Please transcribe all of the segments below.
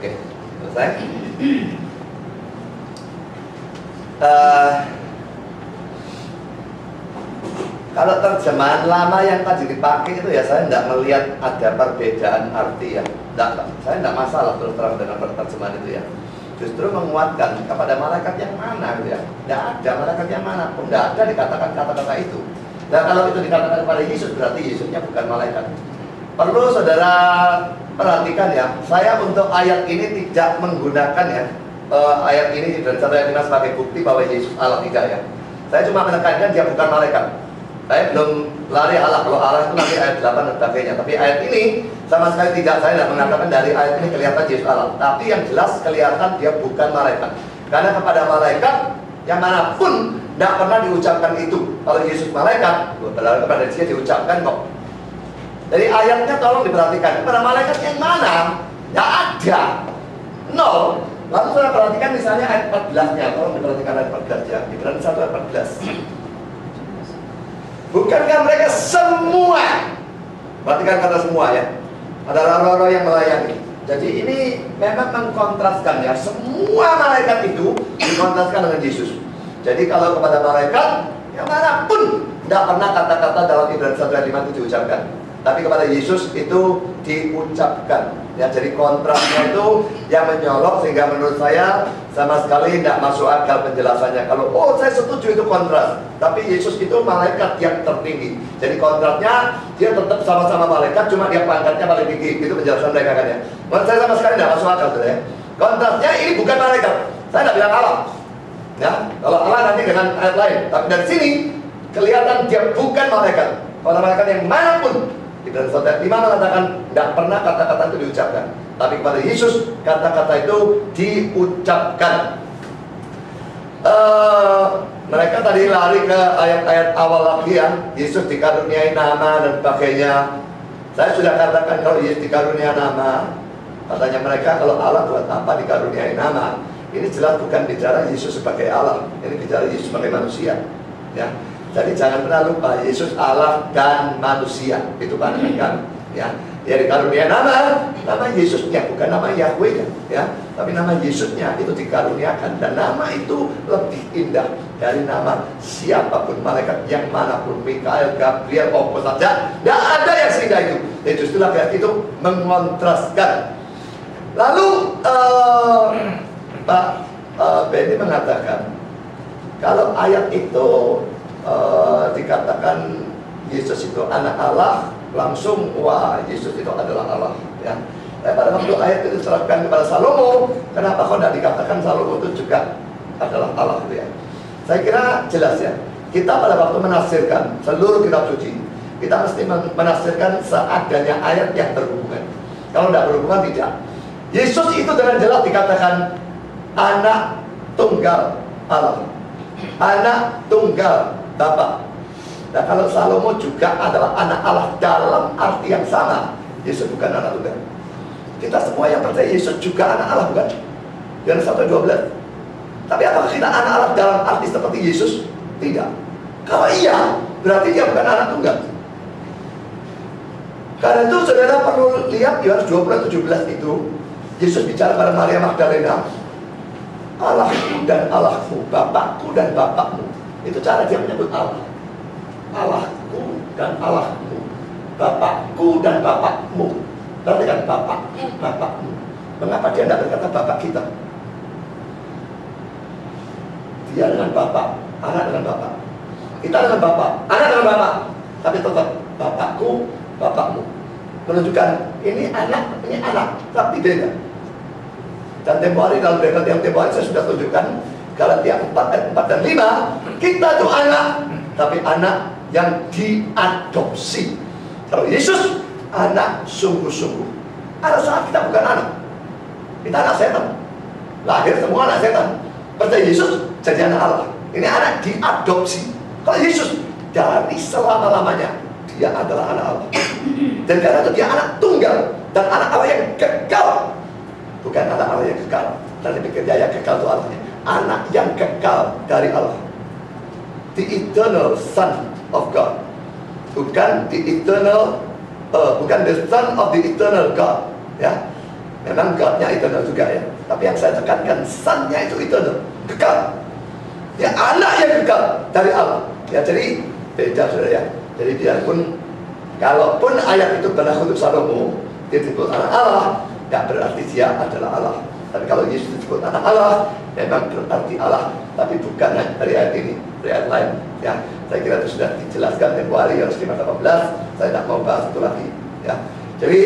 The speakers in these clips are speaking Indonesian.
Oke, selesai. Kalau terjemahan lama yang tadi dipakai itu ya, saya tidak melihat ada perbedaan arti ya. Saya tidak masalah terus terang dengan terjemahan itu ya. Justru menguatkan kepada malaikat yang mana gitu ya. Tidak ada malaikat yang mana pun, tidak ada dikatakan kata-kata itu. Dan kalau itu dikatakan kepada Yesus, berarti Yesusnya bukan malaikat. Perlu saudara perhatikan ya, saya untuk ayat ini tidak menggunakan ya ayat ini dan 1 ayat 5 sebagai bukti bahwa Yesus Allah, tidak ya. Saya cuma menekankan dia bukan malaikat. Saya belum lari Allah, kalau Allah itu nanti ayat 8 dan sebagainya. Tapi ayat ini sama sekali tidak, saya tidak mengatakan dari ayat ini kelihatan Yesus Allah. Tapi yang jelas kelihatan dia bukan malaikat. Karena kepada malaikat yang manapun tidak pernah diucapkan itu. Kalau Yesus malaikat, kepada dia diucapkan kok. Jadi ayatnya tolong diperhatikan. Kepada malaikat yang mana? Tidak ada. Nol. Lalu saya perhatikan misalnya ayat 14-nya. Tolong diperhatikan ayat 14 ya. Ibrani 1 ayat 14. Bukankah mereka semua? Perhatikan kata semua ya. Ada roh-roh yang melayani. Jadi ini memang mengkontraskan ya. Semua malaikat itu dikontraskan dengan Yesus. Jadi kalau kepada malaikat yang manapun tidak pernah kata-kata dalam Ibrani 1 ayat 5 itu diucapkan. Tapi kepada Yesus itu diucapkan. Ya, jadi kontrasnya itu yang menyolok sehingga menurut saya sama sekali tidak masuk akal penjelasannya. Kalau saya setuju itu kontras, tapi Yesus itu malaikat yang tertinggi. Jadi kontrasnya dia tetap sama-sama malaikat, cuma dia pangkatnya paling tinggi. Itu penjelasan mereka kan ya. Menurut saya sama sekali tidak masuk akal ya. Kontrasnya ini bukan malaikat. Saya tidak bilang Allah. Ya, kalau Allah nanti dengan ayat lain. Tapi dari sini kelihatan dia bukan malaikat. Kalau malaikat yang manapun. Dan Saudara 5 mengatakan tidak pernah kata-kata itu diucapkan. Tapi kepada Yesus kata-kata itu diucapkan. Mereka tadi lari ke ayat-ayat awal lagi ya. Yesus dikaruniai nama dan sebagainya. Saya sudah katakan kalau Yesus dikaruniai nama, katanya mereka kalau Allah buat apa dikaruniai nama. Ini jelas bukan bicara Yesus sebagai Allah. Ini bicara Yesus sebagai manusia ya. Jadi jangan pernah lupa Yesus Allah dan manusia. Itu pandangan kami ya. Dia dikaruniai nama Yesusnya, bukan nama Yahweh ya. Tapi nama Yesusnya itu dikaruniakan. Dan nama itu lebih indah dari nama siapapun, malaikat yang manapun, Mikael, Gabriel, apa saja. Tidak ada yang seindah itu. Jadi justru ayat itu mengontraskan. Lalu Pak Benny mengatakan kalau ayat itu dikatakan Yesus itu anak Allah, langsung wah Yesus itu adalah Allah ya. Pada waktu ayat itu diterapkan kepada Salomo, kenapa kok tidak dikatakan Salomo itu juga adalah Allah gitu ya. Saya kira jelas ya. Kita pada waktu menafsirkan seluruh kitab suci, kita mesti menafsirkan seadanya ayat yang berhubungan. Kalau tidak berhubungan tidak. Yesus itu dengan jelas dikatakan anak tunggal Allah, anak tunggal Bapa. Nah kalau Salomo juga adalah anak Allah dalam arti yang sama. Yesus bukan anak tunggal. Kita semua yang percaya Yesus juga anak Allah, bukan? Yohanes 1:12. Tapi apakah kita anak Allah dalam arti seperti Yesus? Tidak. Kalau iya, berarti dia bukan anak tunggal. Karena itu saudara perlu lihat Yohanes 20:17 itu. Yesus bicara pada Maria Magdalena, Allahku dan Allahmu, Bapakku dan Bapakmu. Itu cara dia menyebut Allah. Allahku dan Allahmu, Bapakku dan Bapakmu. Berarti kan Bapakku, Bapakmu. Mengapa dia tidak berkata Bapak kita? Dia dengan Bapak, anak dengan Bapak. Kita dengan Bapak, anak dengan Bapak. Tapi tetap Bapakku, Bapakmu. Menunjukkan ini anak, tapi beda. Dan tempoh hari dalam berkat yang tempoh hari saya sudah tunjukkan Galatia 4 ayat 4 dan 5. Kita itu anak, tapi anak yang diadopsi. Kalau Yesus anak sungguh-sungguh. Ada saat kita bukan anak, kita anak setan. Lahir semua anak setan. Percaya Yesus jadi anak Allah. Ini anak diadopsi. Kalau Yesus dari selama-lamanya dia adalah anak Allah. Dan karena itu dia anak tunggal dan anak Allah yang kekal. Bukan anak Allah yang kekal. Dan dipikir dia yang kekal itu Allahnya. Anak yang kekal dari Allah. The eternal Son of God. Bukan the eternal bukan the Son of the eternal God ya. Memang God-nya eternal juga ya. Tapi yang saya tekankan, Son-nya itu eternal, kekal. Ya, anak yang kekal dari Allah. Ya, jadi beda saudara ya. Jadi biarpun kalaupun ayat itu berlaku untuk Salomo, dia disebut anak Allah, tidak berarti dia adalah Allah. Tapi kalau Yesus disebut anak Allah, memang berarti Allah. Tapi bukan dari ayat ini, dari ayat lain. Ya, saya kira itu sudah dijelaskan tempoh hari Yohanes 5:18. Saya tidak mau bahas itu lagi. Ya, jadi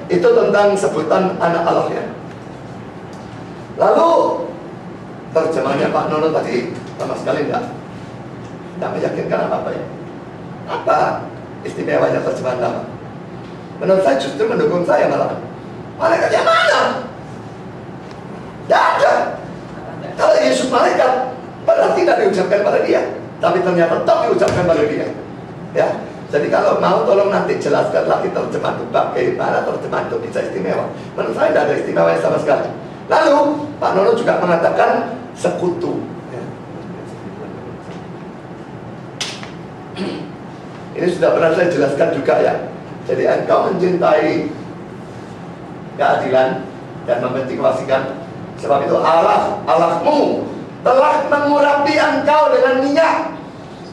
itu tentang sebutan anak Allah ya. Lalu terjemahannya Pak Nono tadi sama sekali tidak meyakinkan apa-apa ya. Apa istimewanya terjemahan lama? Menurut saya justru mendukung saya malah. Malaikatnya mana? Tidak ada. Kalau Yesus malaikat, berarti tidak diucapkan pada dia, tapi ternyata tetap diucapkan pada dia. Ya. Jadi kalau mau tolong nanti jelaskan lagi terjemahan itu bagaimana terjemahan itu bisa istimewa. Menurut saya tidak ada istimewanya sama sekali. Lalu Pak Nono juga mengatakan sekutu. Ini sudah pernah saya jelaskan juga ya. Jadi engkau mencintai keadilan dan membenci kewajiban. Sebab itu Allahmu telah mengurapi engkau dengan minyak.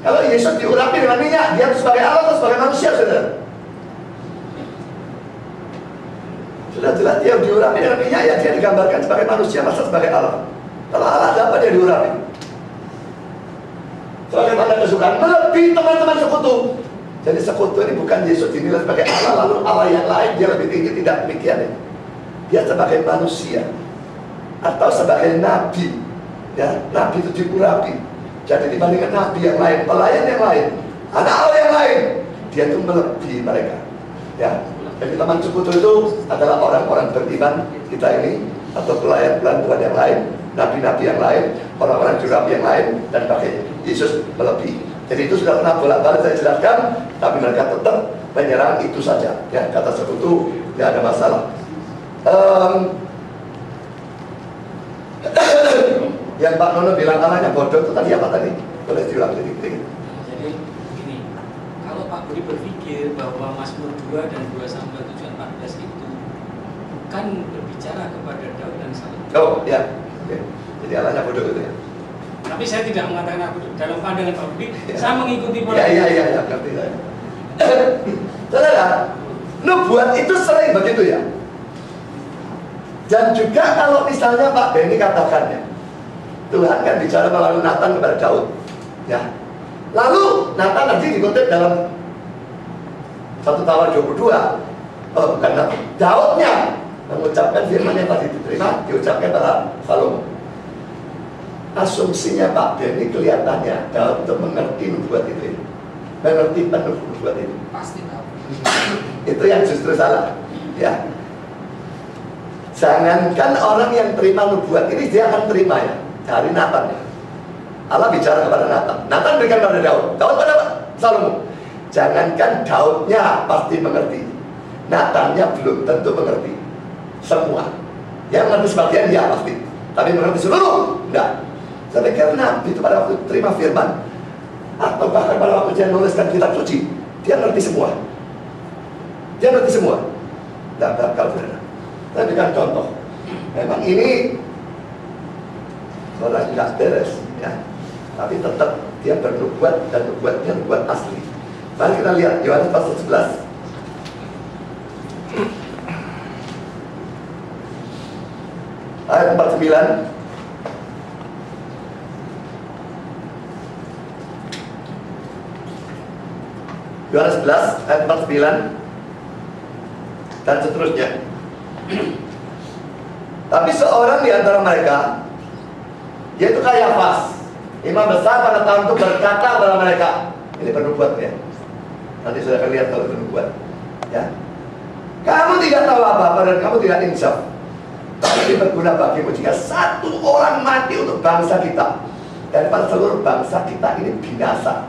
Kalau Yesus diurapi dengan minyak, dia sebagai Allah atau sebagai manusia, saudara? Sudah jelas dia diurapi dengan minyak, ya dia digambarkan sebagai manusia, masa sebagai Allah. Kalau Allah ada apa dia diurapi? Sebagai tanda kesukaan, melebihi teman-teman sekutu. Jadi sekutu ini bukan Yesus dinilai sebagai Allah, lalu Allah yang lain dia lebih tinggi, tidak demikian ya. Dia sebagai manusia atau sebagai nabi. Ya, nabi itu diurapi. Jadi dibandingkan nabi yang lain, pelayan yang lain, anak Allah yang lain, dia itu melebihi mereka. Ya, jadi teman sekutu itu adalah orang-orang beriman kita ini, atau pelayan-pelayan Tuhan yang lain, nabi-nabi yang lain, orang-orang jurabi yang lain, dan sebagainya. Yesus melebihi. Jadi itu sudah pernah bolak-balik saya jelaskan, tapi mereka tetap menyerang itu saja. Ya, kata sekutu tidak ada masalah. Yang Pak Nono bilang anaknya bodoh itu tadi apa tadi? Boleh diulang sedikit. Jadi begini, kalau Pak Budi berpikir bahwa Mazmur 2 dan 2 sampai 7 14 itu bukan berbicara kepada Daud dan Salomo. Oh ya, oke. Jadi anaknya bodoh itu ya. Tapi saya tidak mengatakan aku dalam pandangan Pak Budi, Ya. saya mengikuti pola. Ya, ngerti saya. Saudara, nubuat itu sering begitu ya. Dan juga kalau misalnya Pak Benny katakan ya, Tuhan kan bicara melalui Nathan kepada Daud. Ya. Lalu Nathan nanti dikutip dalam 1 Tawarikh 22. Oh, bukan Nathan, Daudnya mengucapkan firman yang tadi diterima, diucapkan pada Salomo. Asumsinya Pak Benny kelihatannya Daud untuk mengerti nubuat itu, mengerti penuh nubuat itu. Pasti tahu. Itu yang justru salah. Ya. Jangankan orang yang terima nubuat ini, dia akan terima ya dari Nathan ya. Allah bicara kepada Nathan, Nathan berikan pada Daud, Daud pada Salomo. Jangankan Daudnya pasti mengerti, Nathannya belum tentu mengerti semua. Yang mengerti sebagian ya pasti, tapi mengerti seluruh enggak. Saya pikir Nabi itu pada waktu terima firman, atau bahkan pada waktu dia menuliskan kitab suci, dia ngerti semua. Dia ngerti semua. Tidak bakal benar. Saya berikan contoh. Memang ini orang tidak beres ya, tapi tetap dia bernubuat dan nubuatnya nubuat asli. Mari kita lihat Yohanes pasal 11 ayat 49. Yohanes 11 ayat 49 dan seterusnya. Tapi seorang di antara mereka, yaitu Kayafas, imam besar pada tahun itu, berkata kepada mereka, ini bernubuat ya, nanti sudah akan lihat kalau bernubuat ya, kamu tidak tahu apa-apa dan kamu tidak insaf. Tapi berguna bagimu jika satu orang mati untuk bangsa kita, daripada seluruh bangsa kita ini binasa.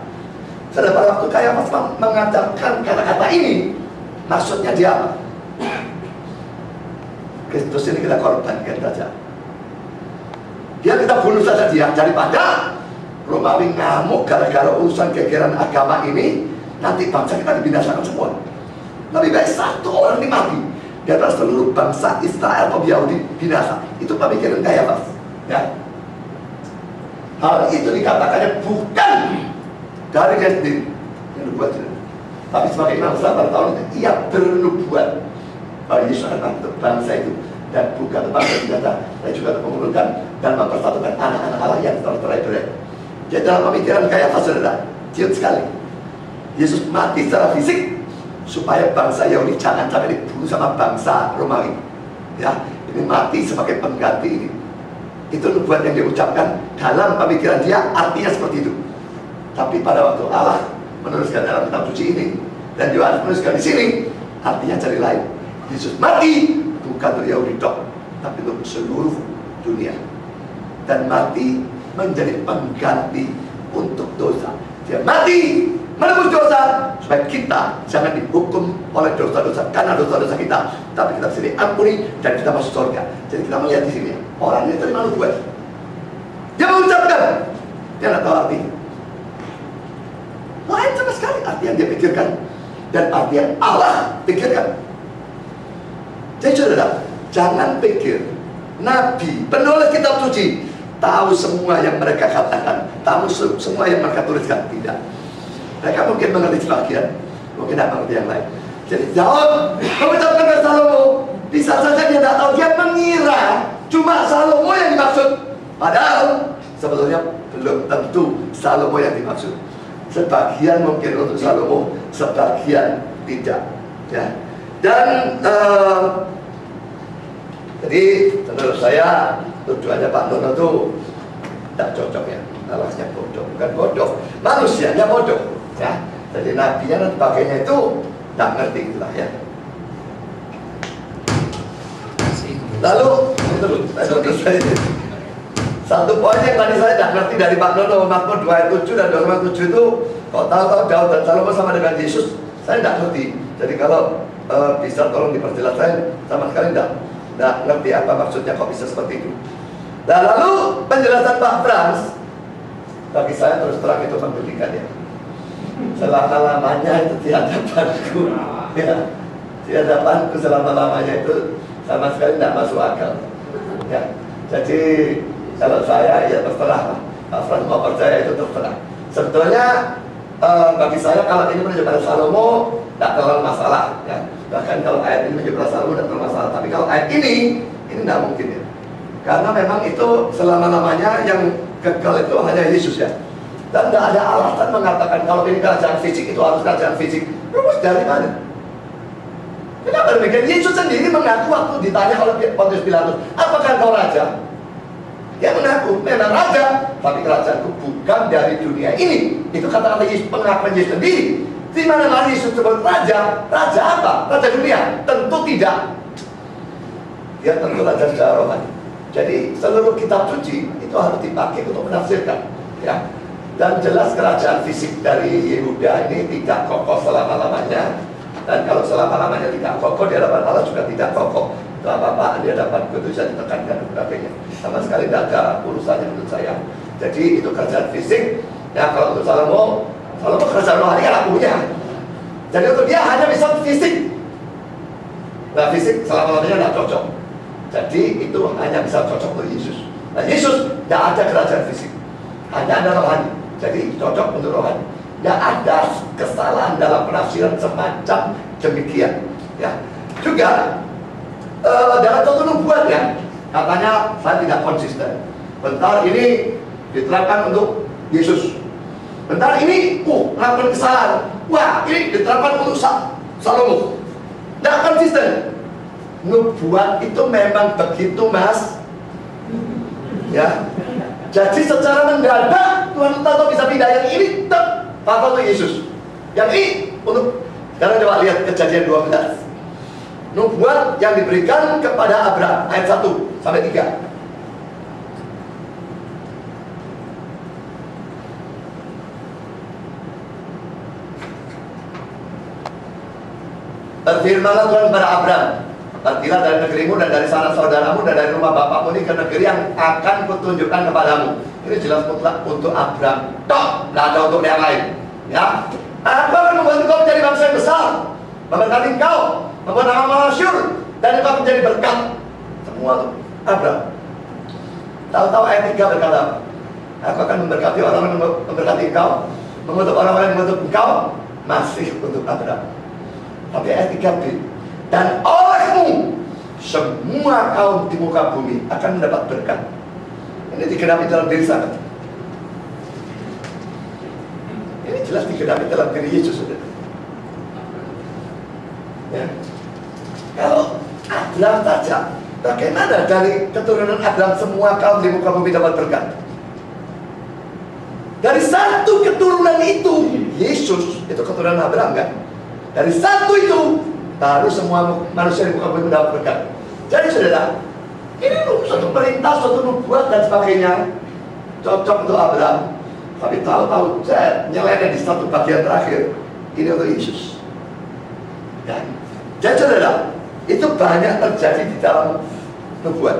Pada waktu Kayafas mengatakan kata-kata ini, maksudnya dia apa? Kristus ini kita korbankan saja. Dia kita bunuh saja dia, daripada Romawi ngamuk gara-gara urusan gegeran agama ini, nanti bangsa kita dibinasakan semua. Lebih baik satu orang ini mati di atas seluruh bangsa Israel kaum Yahudi binasa. Itu pemikiran Kayafas, ya. Hal itu dikatakannya bukan dari dia sendiri yang berbuat itu, tapi sebagai imam besar pada tahun itu ia bernubuat bahwa Yesus akan untuk bangsa itu, dan bukan bangsa senjata, dan juga untuk mengumpulkan dan mempersatukan anak-anak Allah yang tercerai-berai. Jadi dalam pemikiran Kayafas, saudara, ciut sekali. Yesus mati secara fisik supaya bangsa Yahudi jangan sampai dibunuh sama bangsa Romawi. Ya, ini mati sebagai pengganti ini. Itu nubuat yang diucapkan dalam pemikiran dia, artinya seperti itu. Tapi pada waktu Allah menuliskan dalam kitab suci ini dan Yohanes menuliskan di sini, artinya jadi lain. Yesus mati bukan untuk Yahudi dok, tapi untuk seluruh dunia. Dan mati menjadi pengganti untuk dosa. Dia mati menebus dosa supaya kita jangan dihukum oleh dosa-dosa karena dosa-dosa kita, tapi kita bisa diampuni dan kita masuk surga. Jadi kita melihat di sini orang ini terima nubuat, dia mengucapkan, dia tidak tahu artinya lain sama sekali arti yang dia pikirkan dan arti yang Allah pikirkan. Jadi saudara, jangan pikir Nabi, penulis kitab suci tahu semua yang mereka katakan, tahu semua yang mereka tuliskan. Tidak. Mereka mungkin mengerti sebagian, mungkin tidak mengerti yang lain. Jadi Daud mengucapkan ke Salomo, bisa saja dia tidak tahu, dia mengira cuma Salomo yang dimaksud, padahal sebetulnya belum tentu Salomo yang dimaksud. Sebagian mungkin untuk Salomo, sebagian tidak, ya. Dan jadi menurut saya tujuannya Pak Nono itu tidak cocok, ya. Alasnya bodoh, bukan bodoh, manusianya bodoh, ya. Jadi nabinya dan sebagainya itu tidak ngerti itulah, ya. Lalu satu poin yang tadi saya tidak ngerti dari Pak Nono, Mazmur 2 ayat 7 dan 2 itu, kok tahu Daud dan Salomo sama dengan Yesus, saya tidak ngerti. Jadi kalau bisa tolong diperjelas, saya sama sekali tidak ngerti apa maksudnya kok bisa seperti itu. Nah, lalu penjelasan Pak Frans bagi saya terus terang itu menggelikan, ya. Selama-lamanya itu di hadapanku, ya, di hadapanku selama-lamanya itu sama sekali tidak masuk akal, ya. Jadi kalau saya, ya terserah, Pak Frans mau percaya itu terserah. Sebetulnya bagi saya kalau ini menuju pada Salomo tidak terlalu masalah, ya. Bahkan kalau ayat ini menuju pada Salomo tidak terlalu masalah. Tapi kalau ayat ini tidak mungkin, ya. Karena memang itu selama-lamanya yang gagal itu hanya Yesus, ya. Dan tidak ada alasan mengatakan kalau ini kerajaan fisik itu harus kerajaan fisik. Rumus dari mana? Kenapa demikian? Yesus sendiri mengaku waktu ditanya oleh Pontius Pilatus, apakah kau raja? Dia mengaku memang raja, tapi kerajaanku bukan dari dunia ini. Itu kata-kata Yesus, pengakuan Yesus sendiri. Di mana Yesus sebut raja, raja apa? Raja dunia? Tentu tidak. Dia tentu raja secara rohani. Jadi seluruh kitab suci itu harus dipakai untuk menafsirkan, ya. Dan jelas kerajaan fisik dari Yehuda ini tidak kokoh selama-lamanya. Dan kalau selama-lamanya tidak kokoh, di hadapan Allah juga tidak kokoh. Itu apa-apa di hadapan itu bisa ditekankan dan sebagainya. Sama sekali tidak ada urusannya menurut saya. Jadi itu kerajaan fisik. Ya, kalau untuk Salomo kerajaan rohani kan punya. Jadi untuk dia hanya bisa fisik. Nah, fisik selama-lamanya tidak cocok. Jadi itu hanya bisa cocok untuk Yesus. Nah, Yesus tidak ada kerajaan fisik, hanya ada rohani. Jadi cocok untuk rohani. Tidak ada kesalahan dalam penafsiran semacam demikian, ya. Juga dalam satu nubuat, ya, katanya saya tidak konsisten. Bentar ini diterapkan untuk Yesus, bentar ini melakukan kesalahan. Wah, ini diterapkan untuk Salomo. Tidak konsisten. Nubuat itu memang begitu, Mas, ya. Jadi secara mendadak Tuhan tahu bisa pindah yang ini tetap untuk Yesus, yang ini untuk. Sekarang coba lihat Kejadian 12, nubuat yang diberikan kepada Abraham ayat 1 sampai 3. Berfirmanlah Tuhan kepada Abraham, pergilah dari negerimu dan dari sanak saudaramu dan dari rumah bapakmu ini ke negeri yang akan kutunjukkan kepadamu. Ini jelas mutlak untuk Abraham, toh, tidak ada untuk yang lain, ya. Aku akan membuat engkau menjadi bangsa yang besar, memberkati engkau, membuat nama masyhur, dan engkau menjadi berkat. Semua tuh Abraham. Tahu-tahu ayat 3 berkata, aku akan memberkati orang-orang yang memberkati engkau, mengutuk orang-orang yang mengutuk engkau, masih untuk Abraham. Tapi ayat 3b, dan olehmu semua kaum di muka bumi akan mendapat berkat. Ini digenapi dalam diri saya. Ini jelas digenapi dalam diri Yesus, saudara. Ya. Kalau Abraham saja, bagaimana dari keturunan Abraham semua kaum di muka bumi dapat berkat? Dari satu keturunan itu, Yesus itu keturunan Abraham kan? Dari satu itu baru semua manusia di muka bumi mendapat berkat. Jadi saudara, ini suatu perintah, suatu nubuat dan sebagainya cocok untuk Abraham. Tapi tahu-tahu saya nyelenya di satu bagian terakhir, ini untuk Yesus. Dan jadi saudara, itu banyak terjadi di dalam nubuat.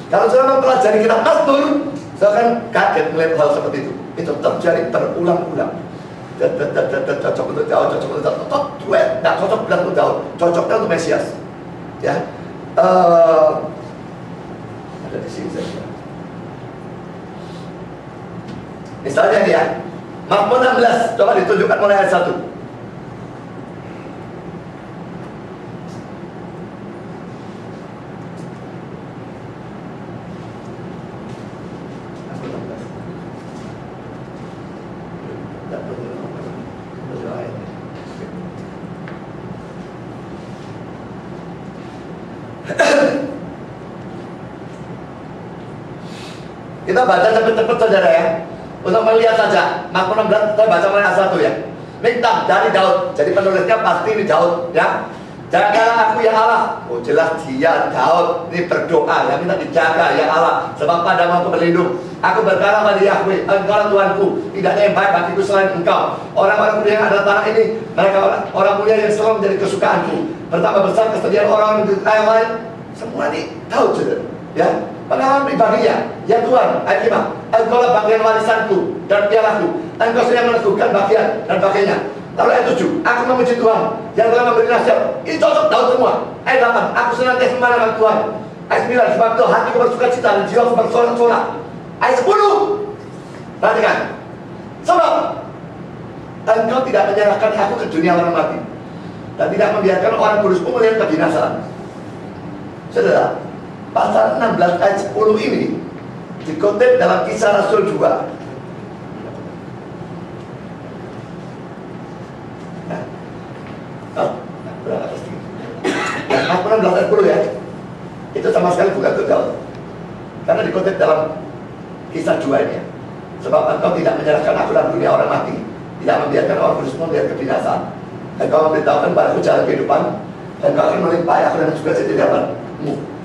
Kalau saudara mempelajari kitab Mazmur, saya akan kaget melihat hal seperti itu. Itu terjadi berulang-ulang. Cocok untuk Daud, cocok untuk Daud, nggak cocok bilang untuk Daud, cocoknya untuk Mesias. Ya, ada di sini saja. Misalnya nih ya, Mazmur 16, coba ditunjukkan mulai ayat 1. Kita baca cepet-cepet saudara ya, untuk melihat saja. Mazmur 16 saya baca mulai ayat 1 ya. Minta dari Daud, jadi penulisnya pasti ini Daud ya. Jagalah aku ya Allah. Oh jelas dia Daud ini berdoa ya, minta dijaga ya Allah, sebab padamu aku berlindung. Aku berkata pada Yahweh, engkau Tuhanku, tidak ada yang baik bagiku selain engkau. Orang-orang mulia yang ada tanah ini, mereka orang mulia yang selalu menjadi kesukaanku. Bertambah besar kesediaan orang di yang lain. Semua ini Daud saudara ya. Pengalaman pribadinya, ya Tuhan, ayat 5, engkau lah bagian warisanku dan pialaku, engkau sudah meneguhkan bagian dan bagainya. Lalu ayat 7, aku memuji Tuhan yang telah memberi nasihat. Ini cocok Daud semua. Ayat 8, aku senantiasa memandang Tuhan. Ayat 9, sebab itu hatiku bersuka cita dan jiwaku bersorak-sorak. Ayat 10, perhatikan, sebab engkau tidak menyerahkan aku ke dunia orang mati dan tidak membiarkan orang kudusmu melihat kebinasaan. Saudara, pasal 16 ayat 10 ini dikutip dalam Kisah Rasul 2. Aku 16 ayat 10 ya. Itu sama sekali bukan untuk Daud, karena dikutip dalam Kisah 2 ini ya. Sebab engkau tidak menyerahkan aku dalam dunia orang mati, tidak membiarkan orang kudusmu melihat kebinasaan. Engkau memberitahukan padaku jalan kehidupan, dan engkau akan melimpahi aku dengan juga setiamu.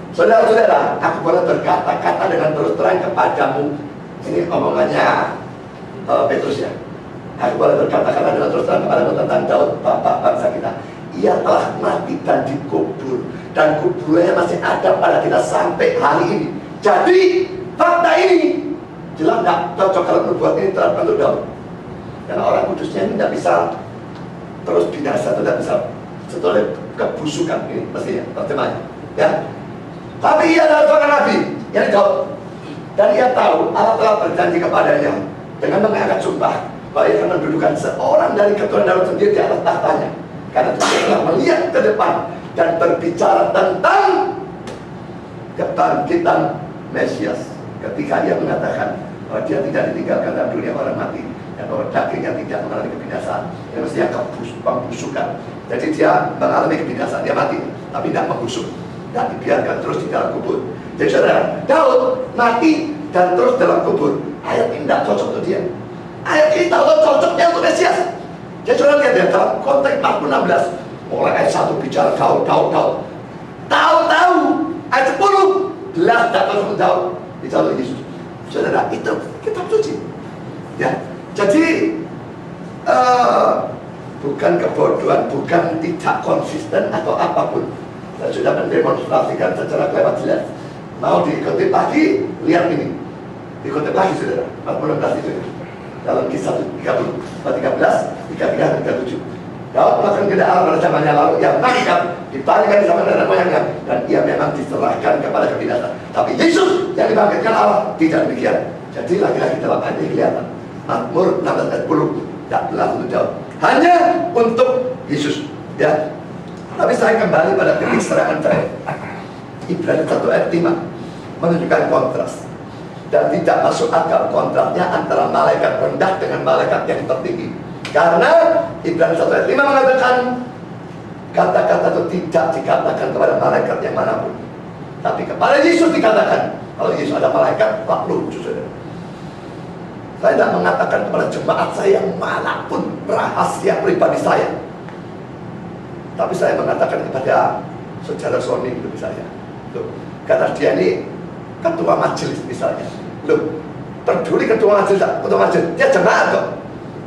Saudara-saudara, aku boleh berkata-kata dengan terus terang kepadamu. Ini omongannya Petrus ya. Aku boleh berkata-kata dengan terus terang kepadamu tentang Daud, bapak bangsa kita. Ia telah mati dan dikubur, dan kuburnya masih ada pada kita sampai hari ini. Jadi fakta ini jelas tidak cocok kalau nubuat ini terhadap untuk Daud, karena orang kudusnya ini tidak bisa terus binasa, tidak bisa setelah kebusukan ini mestinya terjemahnya ya. Tapi ia adalah seorang nabi, yang Daud, dan ia tahu Allah telah berjanji kepadanya dengan mengangkat sumpah bahwa ia akan mendudukan seorang dari keturunan Daud sendiri di atas tahtanya, karena dia telah melihat ke depan dan berbicara tentang kebangkitan Mesias, ketika dia mengatakan bahwa dia tidak ditinggalkan dalam dunia orang mati, dan bahwa dagingnya tidak mengalami kebinasaan. Yang mestinya pembusukan. Jadi dia mengalami kebinasaan, dia mati, tapi tidak membusuk dan dibiarkan terus di dalam kubur. Jadi saudara, Daud mati dan terus dalam kubur. Ayat ini tidak cocok untuk dia. Ayat ini tahu cocoknya untuk Mesias. Jadi saudara lihat ya, dalam konteks 16 mulai ayat 1 bicara Daud. Tahu-tahu ayat 10 jelas tidak cocok untuk Daud, dicatat Yesus. Saudara, itu kitab suci ya. Jadi bukan kebodohan, bukan tidak konsisten atau apapun. Saya sudah mendemonstrasikan secara lewat jelas. Mau diikuti lagi, lihat ini. Diikuti lagi saudara, 16 itu dalam Kisah 30, 13, 33, 37. Daud melakukan kehendak Allah pada zamannya lalu, yang menangkap ditanyakan di zaman nenek moyangnya, dan ia memang diserahkan kepada kebinasaan. Tapi Yesus yang dibangkitkan Allah tidak demikian. Jadi lagi-lagi dalam ayat ini kelihatan Mazmur 16 ayat 10 tidak berlaku untuk Daud, hanya untuk Yesus, ya. Tapi saya kembali pada titik serangan saya. Ibrani 1 ayat 5 menunjukkan kontras, dan tidak masuk akal kontrasnya antara malaikat rendah dengan malaikat yang tertinggi. Karena Ibrani 1 ayat 5 mengatakan kata-kata itu tidak dikatakan kepada malaikat yang manapun, tapi kepada Yesus dikatakan. Kalau Yesus ada malaikat, tak lucu saudara. Saya tidak mengatakan kepada jemaat saya yang manapun rahasia pribadi saya, tapi saya mengatakan kepada saudara Sony itu misalnya, loh, karena dia ini ketua majelis misalnya, loh, peduli ketua majelis, dia jemaat kok.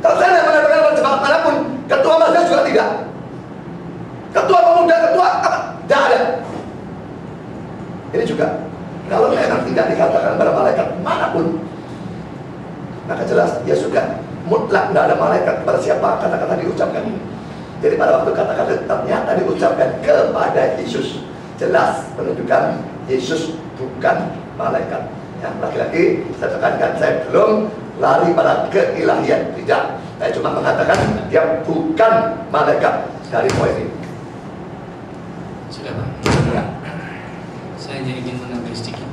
Kalau saya tidak mengatakan kepada jemaat manapun, ketua majelis juga tidak, ketua pemuda, ketua apa, tidak ada. Ini juga, kalau memang tidak dikatakan kepada malaikat manapun, maka jelas ya sudah, mutlak tidak ada malaikat kepada siapa kata-kata diucapkan. Jadi pada waktu kata-kata ternyata diucapkan kepada Yesus, jelas menunjukkan Yesus bukan malaikat. Yang lagi-lagi saya tekankan, saya belum lari pada keilahian, tidak. Saya cuma mengatakan dia bukan malaikat dari poin ini. Sudah Pak. Ya. Saya jadi ingin menambah sedikit.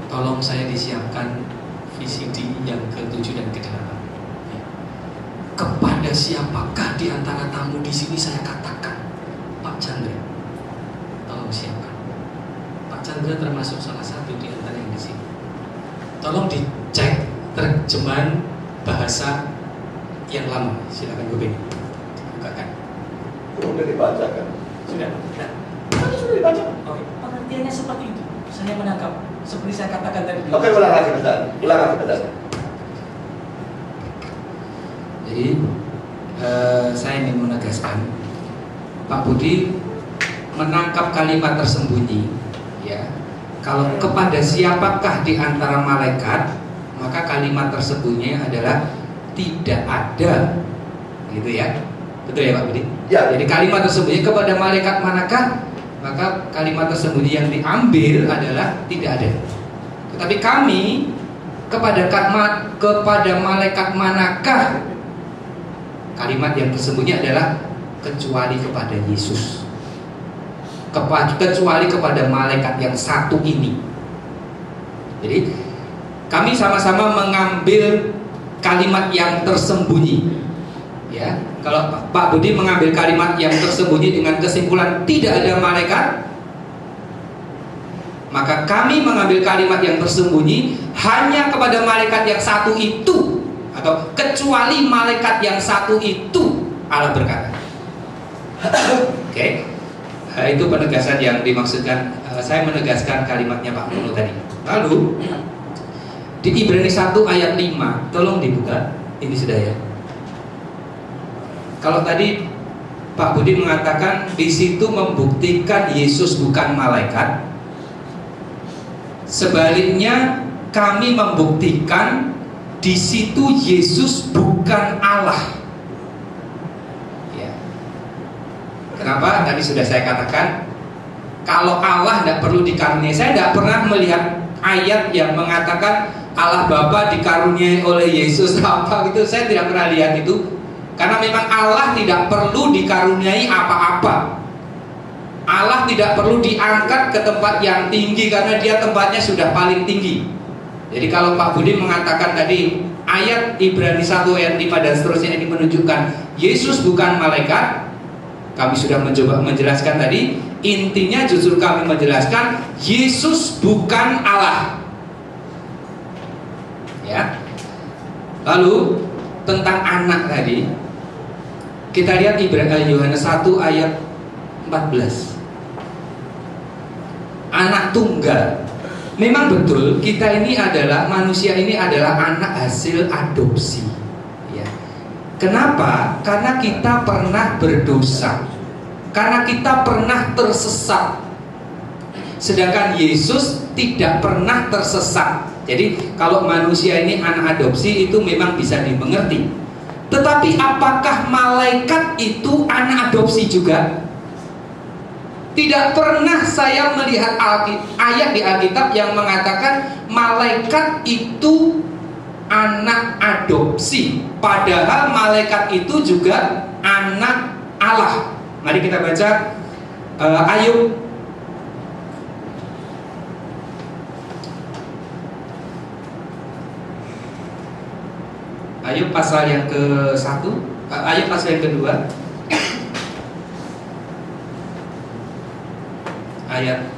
Tolong saya disiapkan VCD yang ke-7 dan ke-8. Ya. Kepada siapakah di antara tamu di sini saya katakan, Pak Chandra? Tolong siapkan. Pak Chandra termasuk salah satu di antara yang di sini. Tolong dicek terjemahan bahasa yang lama. Silakan Bu Beni. Bukakan. Sudah dibacakan. Sudah. Nah, sudah dibaca. Oke. Pengertiannya seperti itu. Saya menangkap. Seperti saya katakan tadi. Oke, ulang lagi bentar. Ulang lagi bentar. Jadi saya ingin menegaskan, Pak Budi menangkap kalimat tersembunyi, ya. Kalau kepada siapakah di antara malaikat, maka kalimat tersembunyi adalah tidak ada, gitu ya. Betul ya Pak Budi? Ya. Jadi kalimat tersembunyi kepada malaikat manakah, maka kalimat tersembunyi yang diambil adalah tidak ada. Tetapi kami kepada malaikat manakah, kalimat yang tersembunyi adalah kecuali kepada Yesus, kecuali kepada malaikat yang satu ini. Jadi kami sama-sama mengambil kalimat yang tersembunyi, ya. Kalau Pak Budi mengambil kalimat yang tersembunyi dengan kesimpulan tidak ada malaikat, maka kami mengambil kalimat yang tersembunyi hanya kepada malaikat yang satu itu, atau kecuali malaikat yang satu itu, Allah berkata. Oke. Itu penegasan yang dimaksudkan. Saya menegaskan kalimatnya Pak Mono tadi. Lalu di Ibrani 1 ayat 5, tolong dibuka. Ini sudah ya. Kalau tadi Pak Budi mengatakan di situ membuktikan Yesus bukan malaikat, sebaliknya kami membuktikan di situ Yesus bukan Allah. Ya. Kenapa? Tadi sudah saya katakan, kalau Allah tidak perlu dikaruniai. Saya tidak pernah melihat ayat yang mengatakan Allah Bapa dikaruniai oleh Yesus apa gitu. Saya tidak pernah lihat itu. Karena memang Allah tidak perlu dikaruniai apa-apa. Allah tidak perlu diangkat ke tempat yang tinggi karena dia tempatnya sudah paling tinggi. Jadi kalau Pak Budi mengatakan tadi ayat Ibrani 1 ayat 5 dan seterusnya ini menunjukkan Yesus bukan malaikat, kami sudah mencoba menjelaskan tadi. Intinya justru kami menjelaskan Yesus bukan Allah. Ya. Lalu tentang anak tadi, kita lihat Yohanes 1 ayat 14. Anak tunggal. Memang betul kita ini adalah manusia, ini adalah anak hasil adopsi, ya. Kenapa? Karena kita pernah berdosa, karena kita pernah tersesat. Sedangkan Yesus tidak pernah tersesat. Jadi kalau manusia ini anak adopsi itu memang bisa dimengerti. Tetapi apakah malaikat itu anak adopsi juga? Tidak pernah saya melihat ayat di Alkitab yang mengatakan malaikat itu anak adopsi. Padahal malaikat itu juga anak Allah. Mari kita baca Ayub pasal yang ke-1, Ayub pasal yang kedua, ayat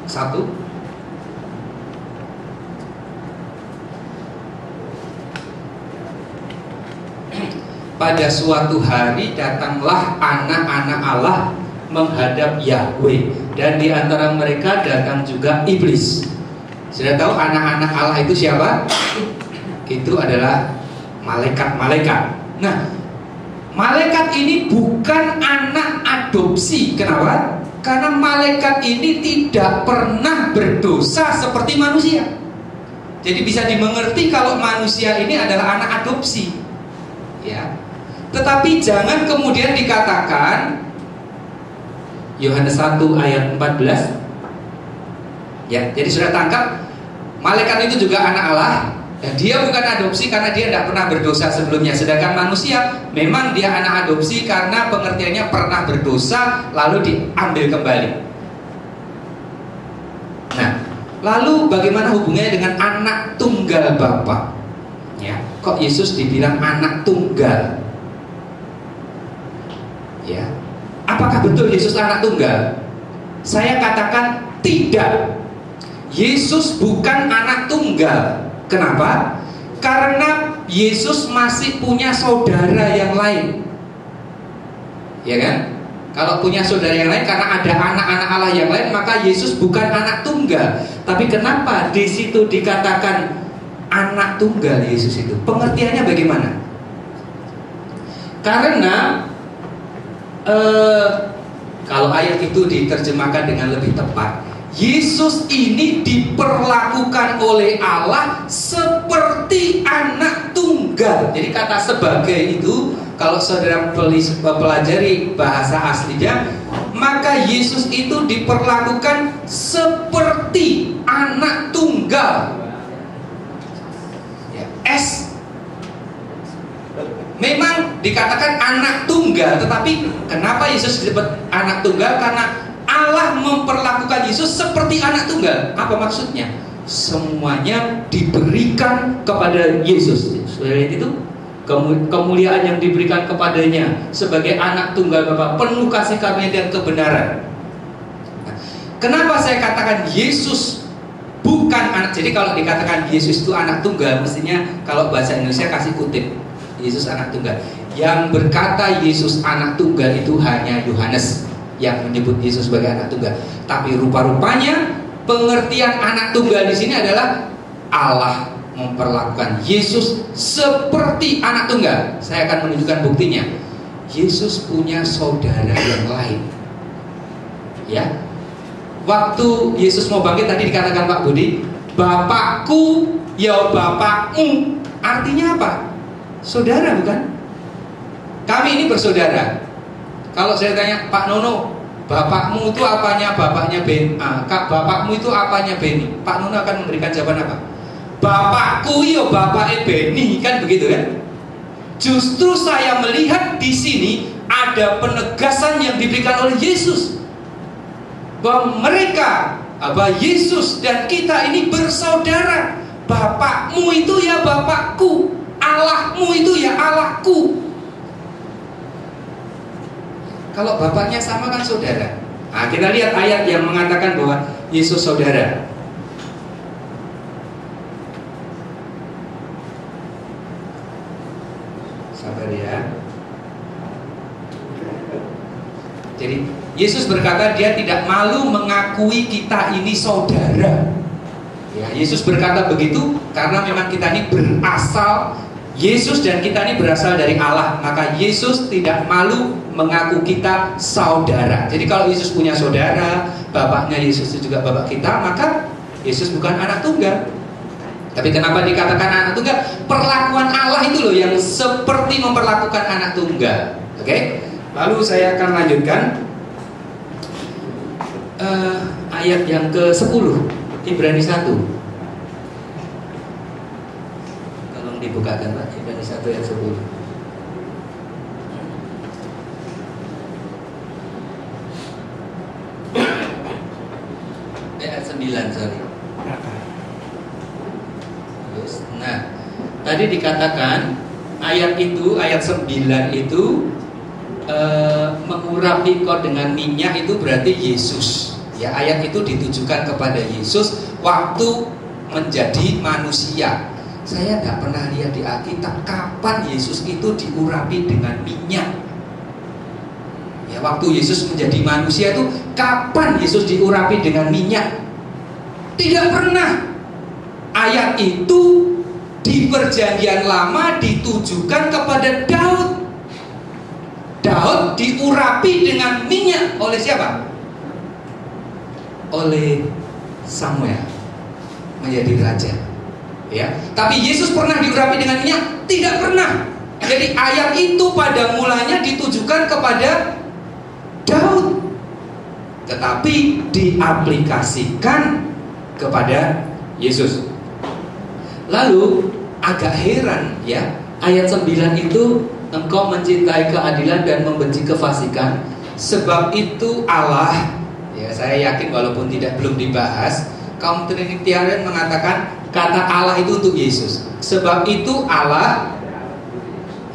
1. Pada suatu hari datanglah anak-anak Allah menghadap Yahweh, dan di antara mereka datang juga iblis. Sudah tahu anak-anak Allah itu siapa? Itu adalah malaikat-malaikat. Nah, malaikat ini bukan anak adopsi. Kenapa? Karena malaikat ini tidak pernah berdosa seperti manusia. Jadi bisa dimengerti kalau manusia ini adalah anak adopsi, ya. Tetapi jangan kemudian dikatakan Yohanes 1 ayat 14. Ya, jadi sudah tangkap, malaikat itu juga anak Allah. Dan dia bukan adopsi karena dia tidak pernah berdosa sebelumnya. Sedangkan manusia memang dia anak adopsi karena pengertiannya pernah berdosa lalu diambil kembali. Nah, lalu bagaimana hubungannya dengan anak tunggal Bapa? Ya, kok Yesus dibilang anak tunggal? Ya, apakah betul Yesus anak tunggal? Saya katakan tidak. Yesus bukan anak tunggal. Kenapa? Karena Yesus masih punya saudara yang lain, ya kan? Kalau punya saudara yang lain, karena ada anak-anak Allah yang lain, maka Yesus bukan anak tunggal. Tapi kenapa di situ dikatakan anak tunggal Yesus itu? Pengertiannya bagaimana? Karena kalau ayat itu diterjemahkan dengan lebih tepat, Yesus ini diperlakukan oleh Allah seperti anak tunggal. Jadi kata sebagai itu, kalau saudara pelajari bahasa aslinya, maka Yesus itu diperlakukan seperti anak tunggal. Ya, memang dikatakan anak tunggal, tetapi kenapa Yesus disebut anak tunggal? Karena Allah memperlakukan Yesus seperti anak tunggal. Apa maksudnya? Semuanya diberikan kepada Yesus. Selain itu, kemuliaan yang diberikan kepadanya sebagai anak tunggal Bapa, penuh kasih karunia dan kebenaran. Kenapa saya katakan Yesus bukan anak? Jadi kalau dikatakan Yesus itu anak tunggal, mestinya kalau bahasa Indonesia kasih kutip, Yesus anak tunggal. Yang berkata Yesus anak tunggal itu hanya Yohanes yang menyebut Yesus sebagai anak tunggal. Tapi rupa-rupanya pengertian anak tunggal di sini adalah Allah memperlakukan Yesus seperti anak tunggal. Saya akan menunjukkan buktinya. Yesus punya saudara yang lain. Ya. Waktu Yesus mau bangkit tadi dikatakan Pak Budi, Bapakku ya Bapakmu. Artinya apa? Saudara, bukan? Kami ini bersaudara. Kalau saya tanya, Pak Nono, bapakmu itu apanya bapaknya Beni? Bapakmu itu apanya Beni? Pak Nono akan memberikan jawaban apa? Bapakku yo bapaknya Beni, kan begitu kan? Justru saya melihat di sini ada penegasan yang diberikan oleh Yesus bahwa mereka, Yesus dan kita ini bersaudara. Bapakmu itu ya Bapakku, Allahmu itu ya Allahku. Kalau bapaknya sama kan saudara. Nah, kita lihat ayat yang mengatakan bahwa Yesus saudara. Sabar ya. Jadi Yesus berkata dia tidak malu mengakui kita ini saudara. Ya, Yesus berkata begitu karena memang kita ini berasal, Yesus dan kita ini berasal dari Allah. Maka Yesus tidak malu mengaku kita saudara. Jadi kalau Yesus punya saudara, bapaknya Yesus itu juga bapak kita, maka Yesus bukan anak tunggal. Tapi kenapa dikatakan anak tunggal? Perlakuan Allah itu loh yang seperti memperlakukan anak tunggal. Oke? Lalu saya akan lanjutkan ayat yang ke-10, Ibrani 1. Tolong dibukakan Pak, Ibrani 1 ayat 10. Ayat 9, sorry. Nah, tadi dikatakan ayat itu, ayat 9 itu mengurapi kau dengan minyak itu berarti Yesus. Ya, ayat itu ditujukan kepada Yesus waktu menjadi manusia. Saya tidak pernah lihat di Alkitab kapan Yesus itu diurapi dengan minyak. Ya, waktu Yesus menjadi manusia itu kapan Yesus diurapi dengan minyak? Tidak pernah. Ayat itu di Perjanjian Lama ditujukan kepada Daud. Daud diurapi dengan minyak oleh siapa? Oleh Samuel menjadi raja. Ya, tapi Yesus pernah diurapi dengan minyak? Tidak pernah. Jadi ayat itu pada mulanya ditujukan kepada Daud, tetapi diaplikasikan kepada Yesus. Lalu agak heran ya, ayat 9 itu, engkau mencintai keadilan dan membenci kefasikan, sebab itu Allah. Ya, saya yakin walaupun belum dibahas, kaum Trinitarian mengatakan kata Allah itu untuk Yesus. Sebab itu Allah.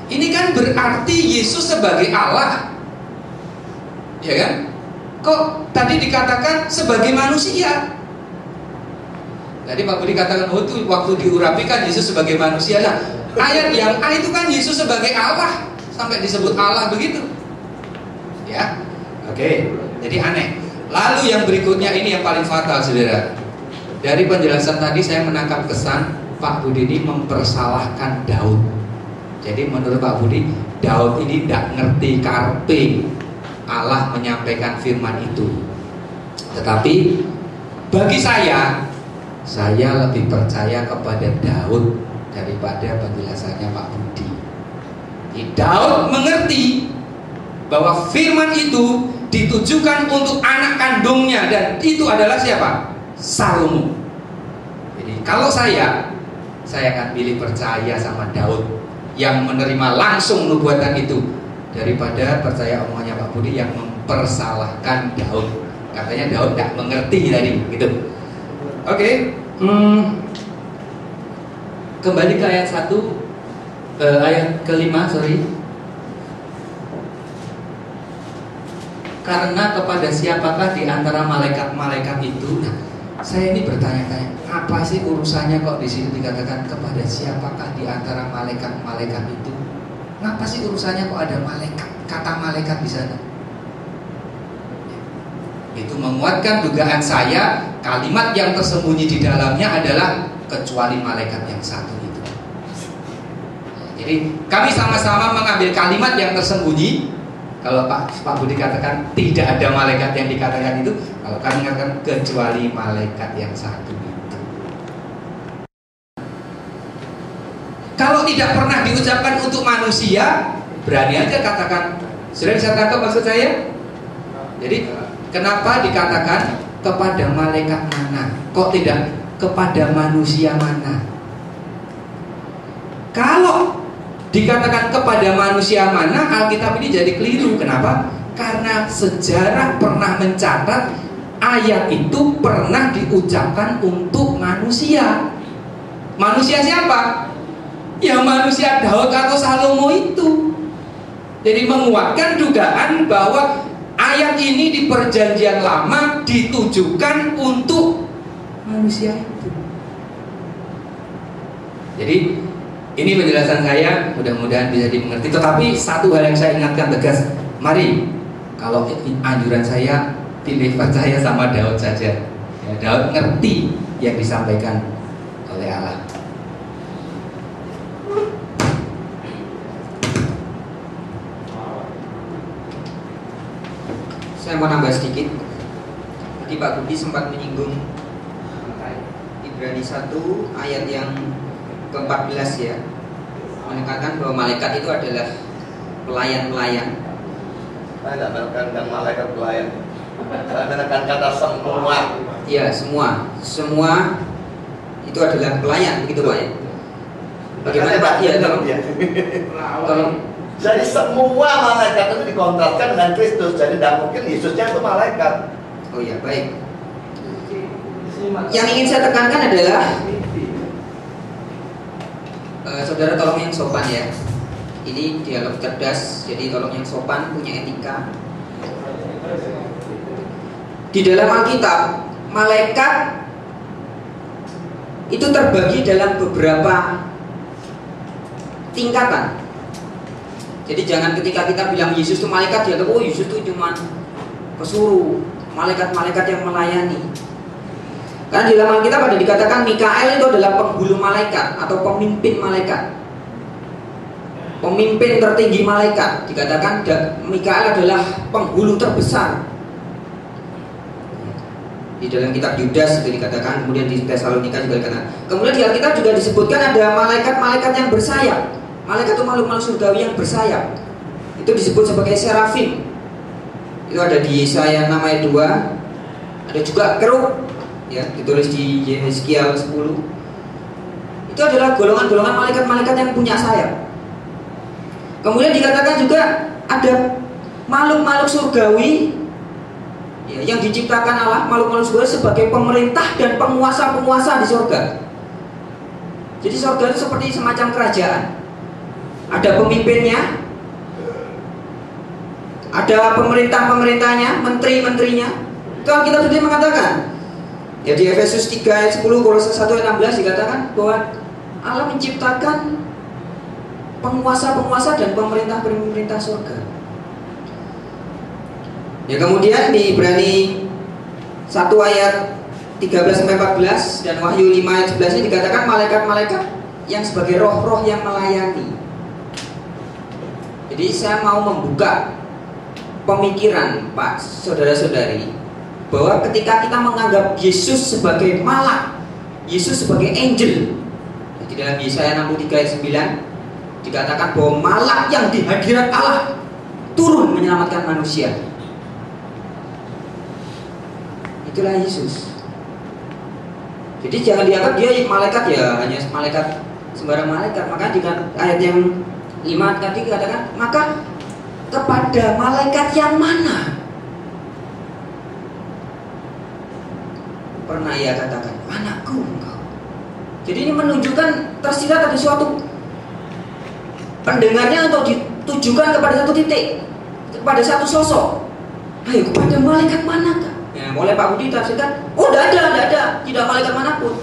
Ini kan berarti Yesus sebagai Allah. Ya kan? Kok tadi dikatakan sebagai manusia? Tadi Pak Budi katakan, oh itu waktu diurapi kan Yesus sebagai manusia. Nah, ayat yang A itu kan Yesus sebagai Allah, sampai disebut Allah begitu. Ya, oke. Jadi aneh. Lalu yang berikutnya ini yang paling fatal, saudara. Dari penjelasan tadi saya menangkap kesan Pak Budi ini mempersalahkan Daud. Jadi menurut Pak Budi, Daud ini tidak ngerti karepe Allah menyampaikan firman itu. Tetapi bagi saya lebih percaya kepada Daud daripada penjelasannya Pak Budi. Daud mengerti bahwa firman itu ditujukan untuk anak kandungnya, dan itu adalah siapa? Salomo. Jadi kalau saya akan pilih percaya sama Daud yang menerima langsung nubuatan itu daripada percaya omongannya Pak Budi yang mempersalahkan Daud. Katanya Daud tidak mengerti tadi, gitu. Oke. Kembali ke ayat 1, ayat kelima, sorry. Karena kepada siapakah di antara malaikat-malaikat itu? Nah, saya ini bertanya-tanya, apa sih urusannya kok di sini dikatakan kepada siapakah di antara malaikat-malaikat itu? Ngapa sih urusannya kok ada malaikat, kata malaikat di sana? Itu menguatkan dugaan saya, kalimat yang tersembunyi di dalamnya adalah kecuali malaikat yang satu itu. Jadi kami sama-sama mengambil kalimat yang tersembunyi. Kalau Pak Budi katakan tidak ada malaikat yang dikatakan itu, kalau kami katakan kecuali malaikat yang satu itu. Kalau tidak pernah diucapkan untuk manusia, berani aja katakan. Sudah bisa tangkap maksud saya? Jadi kenapa dikatakan kepada malaikat mana? Kok tidak kepada manusia mana? Kalau dikatakan kepada manusia mana, Alkitab ini jadi keliru. Kenapa? Karena sejarah pernah mencatat ayat itu pernah diucapkan untuk manusia. Manusia siapa? Ya manusia Daud atau Salomo itu. Jadi menguatkan dugaan bahwa ayat ini di Perjanjian Lama ditujukan untuk manusia itu. Jadi ini penjelasan saya, mudah-mudahan bisa dimengerti. Tetapi satu hal yang saya ingatkan tegas, mari kalau anjuran saya pilih percaya sama Daud saja. Ya, Daud ngerti yang disampaikan oleh Allah. Saya mau nambah sedikit. Tadi Pak Budi sempat menyinggung Ibrani 1 ayat yang ke-14 ya, menekankan bahwa malaikat itu adalah pelayan-pelayan. Saya tidak menekankan malaikat pelayan. Saya menekankan kata semua. Iya, semua itu adalah pelayan, begitu Pak ya. Bagaimana Pak? Iya, tolong. Jadi semua malaikat itu dikontraskan dengan Kristus. Jadi tidak mungkin Yesusnya itu malaikat. Oh ya, baik. Yang ingin saya tekankan adalah saudara tolong yang sopan ya. Ini dialog cerdas, jadi tolong yang sopan, punya etika. Di dalam Alkitab, malaikat itu terbagi dalam beberapa tingkatan. Jadi jangan ketika kita bilang Yesus itu malaikat, dia tahu, oh Yesus itu cuma pesuruh, malaikat-malaikat yang melayani. Karena di dalam Alkitab ada dikatakan Mikael itu adalah penghulu malaikat atau pemimpin malaikat, pemimpin tertinggi malaikat. Dikatakan Mikael adalah penghulu terbesar. Di dalam kitab Yudas itu dikatakan, kemudian di Tesalonika juga dikatakan. Kemudian di Alkitab juga disebutkan ada malaikat-malaikat yang bersayap. Malaikat itu makhluk-makhluk surgawi yang bersayap. Itu disebut sebagai serafim. Itu ada di Yesaya 6 ayat 2. Ada juga kerub, ya, ditulis di Yeskiel 10. Itu adalah golongan-golongan malaikat-malaikat yang punya sayap. Kemudian dikatakan juga ada makhluk-makhluk surgawi, ya, yang diciptakan Allah, makhluk-makhluk surgawi sebagai pemerintah dan penguasa-penguasa di surga. Jadi surga itu seperti semacam kerajaan. Ada pemimpinnya, ada pemerintah-pemerintahnya, menteri-menterinya. Itu Alkitab sendiri mengatakan. Ya, di Efesus 3 ayat 10, Kolose 1 ayat 16 dikatakan bahwa Allah menciptakan penguasa-penguasa dan pemerintah-pemerintah surga. Ya, kemudian di Ibrani 1 ayat 13-14 dan Wahyu 5 ayat 11 ini dikatakan malaikat-malaikat yang sebagai roh-roh yang melayani. Jadi saya mau membuka pemikiran Pak saudara-saudari bahwa ketika kita menganggap Yesus sebagai malak, Yesus sebagai angel, di dalam Yesaya 63 ayat 9 dikatakan bahwa malak yang di hadirat Allah turun menyelamatkan manusia. Itulah Yesus. Jadi jangan dianggap dia malaikat, ya hanya malaikat, sembarang malaikat. Maka di ayat yang 5 tadi dikatakan, maka kepada malaikat yang mana pernah ia katakan, anakku engkau. Jadi ini menunjukkan tersirat ada suatu pendengarnya untuk ditujukan kepada satu titik, kepada satu sosok. Ayo, kepada malaikat manakah? Ya, mulai Pak Budi tafsirkan, oh tidak ada, tidak malaikat manapun.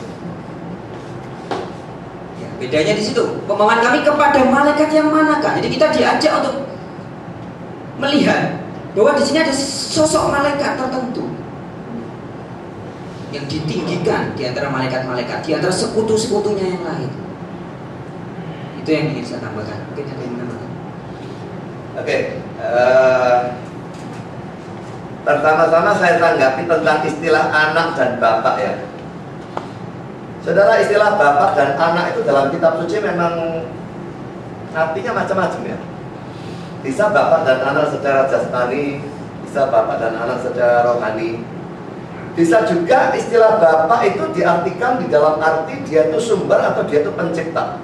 Ya, bedanya di situ. Pemahaman kami kepada malaikat yang manakah? Jadi kita diajak untuk melihat bahwa di sini ada sosok malaikat tertentu yang ditinggikan di antara malaikat-malaikat, di antara sekutu-sekutunya yang lain. Itu yang ingin saya tambahkan. Mungkin ada yang menambahkan. Oke, pertama-tama saya tanggapi tentang istilah anak dan bapak ya. Saudara, istilah bapak dan anak itu dalam kitab suci memang artinya macam-macam ya. Bisa bapak dan anak secara jasmani, bisa bapak dan anak secara rohani. Bisa juga istilah bapak itu diartikan di dalam arti dia itu sumber atau dia itu pencipta.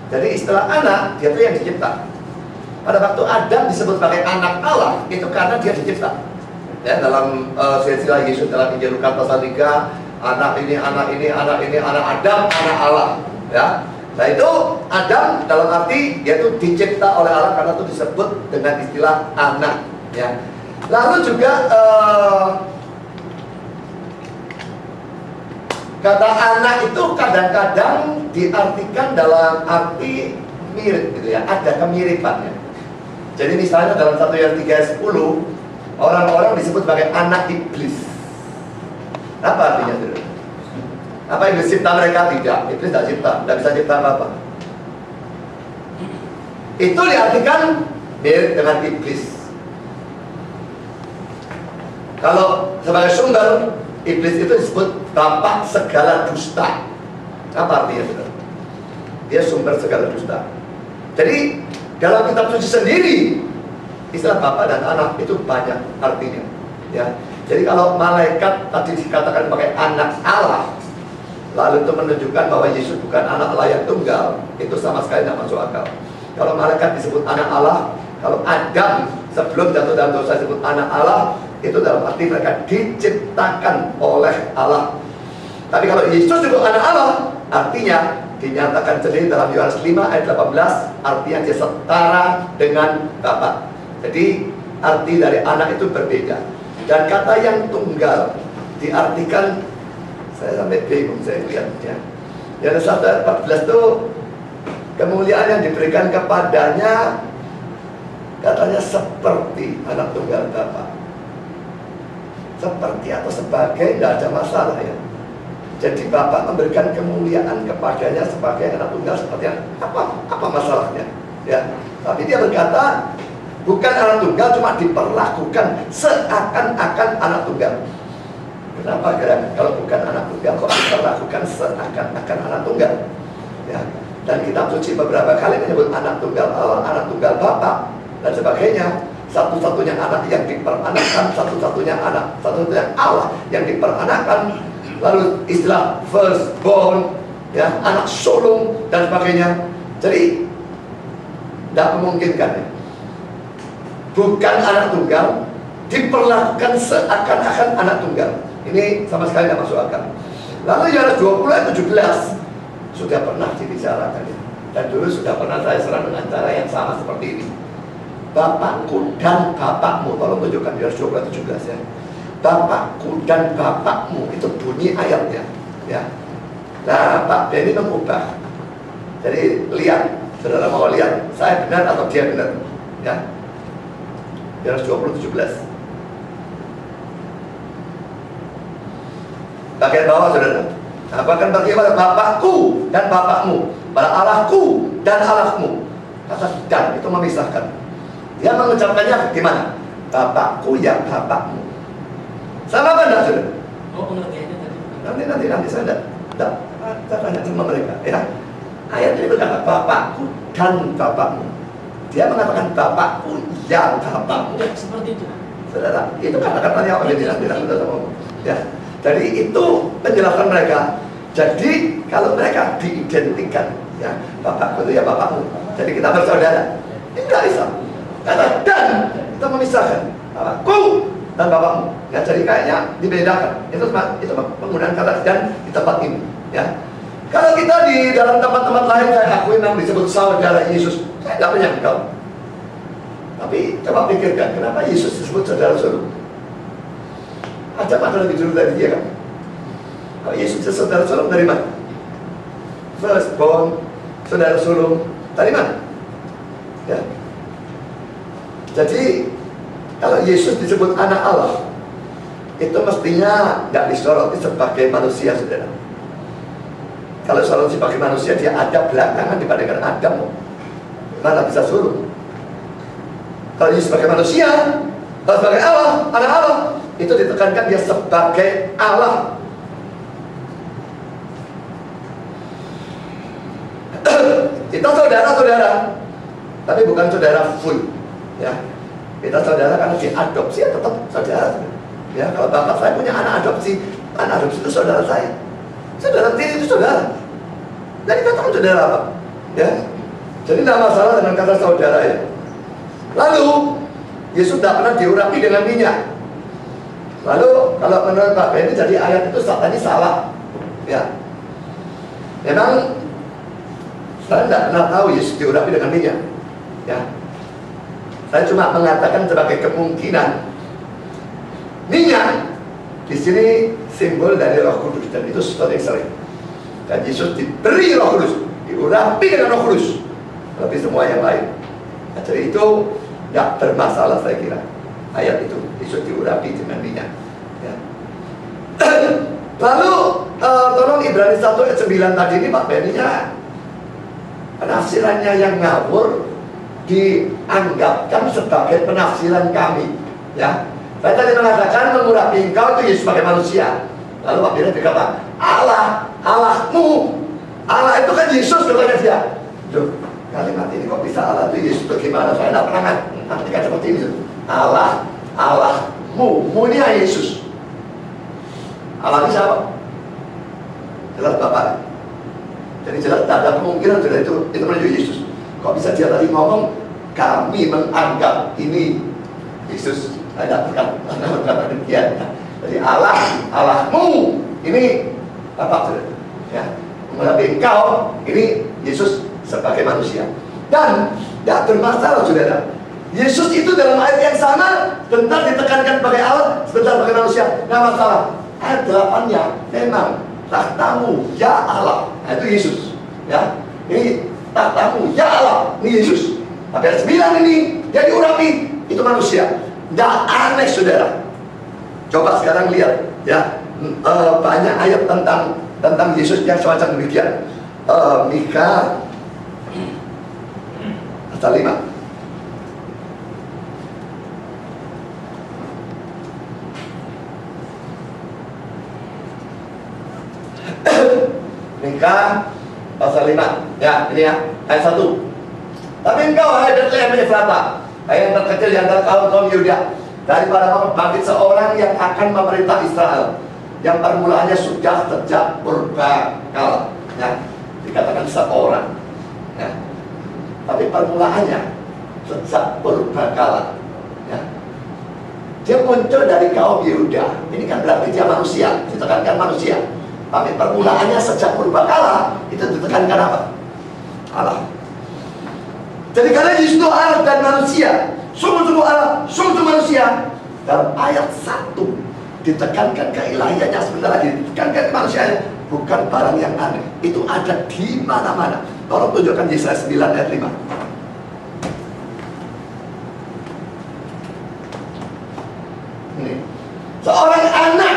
Jadi istilah anak, dia itu yang dicipta. Pada waktu Adam disebut sebagai anak Allah, itu karena dia dicipta. Ya, dalam silsilah Yesus dalam Injil Lukas pasal 3, anak ini, anak Adam, anak Allah. Ya, nah itu Adam dalam arti dia itu dicipta oleh Allah karena itu disebut dengan istilah anak. Ya, lalu juga kata anak itu kadang-kadang diartikan dalam arti mirip gitu ya, ada kemiripannya. Jadi misalnya dalam 1 Yohanes 3 ayat 10, orang-orang disebut sebagai anak iblis. Apa artinya itu? Apa iblis cipta mereka? Tidak, iblis tidak cipta, tidak bisa cipta apa-apa. Itu diartikan mirip dengan iblis. Kalau sebagai sumber, Iblis itu disebut bapak segala dusta. Apa artinya, saudara? Dia sumber segala dusta. Jadi dalam kitab suci sendiri istilah bapak dan anak itu banyak artinya, ya. Jadi kalau malaikat tadi dikatakan sebagai anak Allah, lalu itu menunjukkan bahwa Yesus bukan anak Allah yang tunggal, itu sama sekali tidak masuk akal. Kalau malaikat disebut anak Allah, kalau Adam sebelum jatuh dalam dosa disebut anak Allah, itu dalam arti mereka diciptakan oleh Allah. Tapi kalau Yesus disebut anak Allah, artinya dinyatakan sendiri dalam Yohanes 5 ayat 18, artinya dia setara dengan Bapa. Jadi arti dari anak itu berbeda. Dan kata yang tunggal diartikan, saya sampai bingung saya lihatnya. Yohanes 1 ayat 14 itu kemuliaan yang diberikan kepadanya, katanya seperti anak tunggal Bapa. Seperti atau sebagai, tidak ada masalah ya. Jadi Bapak memberikan kemuliaan kepadanya sebagai anak tunggal seperti apa masalahnya? Ya, tapi dia berkata bukan anak tunggal, cuma diperlakukan seakan-akan anak tunggal. Kenapa? Karena kalau bukan anak tunggal kok diperlakukan seakan-akan anak tunggal? Ya, dan kitab suci beberapa kali menyebut anak tunggal Allah, anak tunggal Bapak dan sebagainya. Satu-satunya anak yang diperanakan, satu-satunya Allah yang diperanakan. Lalu istilah firstborn, ya, anak sulung dan sebagainya. Jadi tidak memungkinkan ya. Bukan anak tunggal diperlakukan seakan-akan anak tunggal. Ini sama sekali tidak masuk akal. Lalu Yohanes 20 ayat 17 sudah pernah dibicarakan ya. Dan dulu sudah pernah saya serang dengan cara yang sama seperti ini. Bapakku dan bapakmu, tolong tunjukkan Yohanes 20 ayat 17 ya. Bapakku dan bapakmu, itu bunyi ayatnya ya. Nah, Pak Benny mengubah. Jadi lihat, saudara mau lihat saya benar atau dia benar ya. Yohanes 20:17. Bagian bawah saudara. Nah, bahkan bagaimana bapakku dan bapakmu, pada Allahku dan Allahmu. Kata dan itu memisahkan. Dia mengucapkannya gimana? Bapakku yang bapakmu. Sama apa enggak sudah? Oh, pengertiannya tadi. Nanti saya enggak tanya sama mereka ya. Ayat ini berkata bapakku dan bapakmu. Dia mengatakan bapakku yang bapakmu. Tidak seperti itu. Saudara, itu kata-katanya oleh tidak ya. Jadi itu penjelasan mereka. Jadi kalau mereka diidentikan ya, bapakku itu ya bapakmu. Jadi kita bersaudara. Ini enggak bisa. Kata dan kita memisahkan bapakku dan bapakmu. Ya, jadi kayaknya dibedakan. Itu penggunaan kata dan di tempat ini. Ya. Kalau kita di dalam tempat-tempat lain saya akui memang disebut saudara Yesus, saya tidak menyangkal. Tapi coba pikirkan, kenapa Yesus disebut saudara sulung? Ada mana lebih dulu dari dia kan? Kalau Yesus disebut saudara sulung dari mana? Firstborn, saudara sulung dari mana? Ya. Jadi kalau Yesus disebut anak Allah, itu mestinya tidak disoroti sebagai manusia, saudara. Kalau soroti sebagai manusia, dia ada belakangan dibandingkan Adam. Mana bisa sulung? Kalau Yesus sebagai manusia, kalau sebagai Allah, anak Allah, itu ditekankan dia sebagai Allah. Kita saudara-saudara, tapi bukan saudara full, ya. Kita saudara karena diadopsi ya tetap saudara. Ya, kalau bapak saya punya anak adopsi itu saudara saya. Saudara tiri itu saudara. Jadi katakan saudara apa? Ya. Jadi tidak masalah dengan kata saudara ya. Lalu Yesus tidak pernah diurapi dengan minyak. Lalu kalau menurut Pak Benny jadi ayat itu tadi salah. Ya. Memang saya tidak pernah tahu Yesus diurapi dengan minyak. Ya. Saya cuma mengatakan sebagai kemungkinan minyak di sini simbol dari Roh Kudus dan itu sesuatu yang sering. Dan Yesus diberi Roh Kudus, diurapi dengan Roh Kudus, lebih semua yang lain. Nah, jadi itu tidak bermasalah saya kira. Ayat itu Yesus diurapi dengan minyak. Ya. Lalu tolong Ibrani 1 ayat 9 tadi ini Pak Benny-nya penafsirannya yang ngawur dianggapkan sebagai penafsiran kami, ya. Saya tadi mengatakan mengurapi engkau itu Yesus sebagai manusia. Lalu akhirnya dikata, Allahmu. Allah itu kan Yesus, katanya dia. Loh, kalimat ini kok bisa Allah itu Yesus bagaimana? Saya tidak pernah ngartikan seperti ini. Allahmu. Mu ini Yesus. Allah ini siapa? Jelas Bapak. Jadi jelas tak ada kemungkinan sudah itu menuju Yesus. Kok bisa dia tadi ngomong, kami menganggap ini Yesus. Ada berkata demikian. Jadi Allahmu ini apa saudara? Ya. Tapi engkau ini Yesus sebagai manusia. Dan tidak bermasalah saudara. Yesus itu dalam ayat yang sama sebentar ditekankan sebagai Allah, sebentar sebagai manusia. Tidak masalah. Ayat 8-nya memang tahtamu ya Allah. Nah, itu Yesus. Ya. Ini tahtamu ya Allah. Ini Yesus. Tapi ayat 9 ini dia diurapi, itu manusia. Tidak aneh saudara. Coba sekarang lihat ya, banyak ayat tentang Yesus yang semacam demikian. Mika pasal 5. Mika pasal 5. Ya, ini ya, ayat 1. Tapi engkau hai Betlehem Efrata, hai yang terkecil di antara kaum Yehuda, daripada kamu bangkit seorang yang akan memerintah Israel, yang permulaannya sudah sejak purbakala. Ya, dikatakan seorang. Ya. Tapi permulaannya sejak purbakala. Ya. Dia muncul dari kaum Yehuda. Ini kan berarti dia manusia, ditekankan manusia. Tapi permulaannya sejak purbakala, itu ditekankan apa? Allah. Jadi karena Yesus itu Allah dan manusia, sungguh-sungguh Allah, sungguh manusia. Dalam ayat 1 ditekankan keilahiannya, sebentar lagi ditekankan kemanusiaannya. Bukan barang yang aneh. Itu ada di mana-mana. Tolong tunjukkan Yesaya 9 ayat 5. Ini seorang anak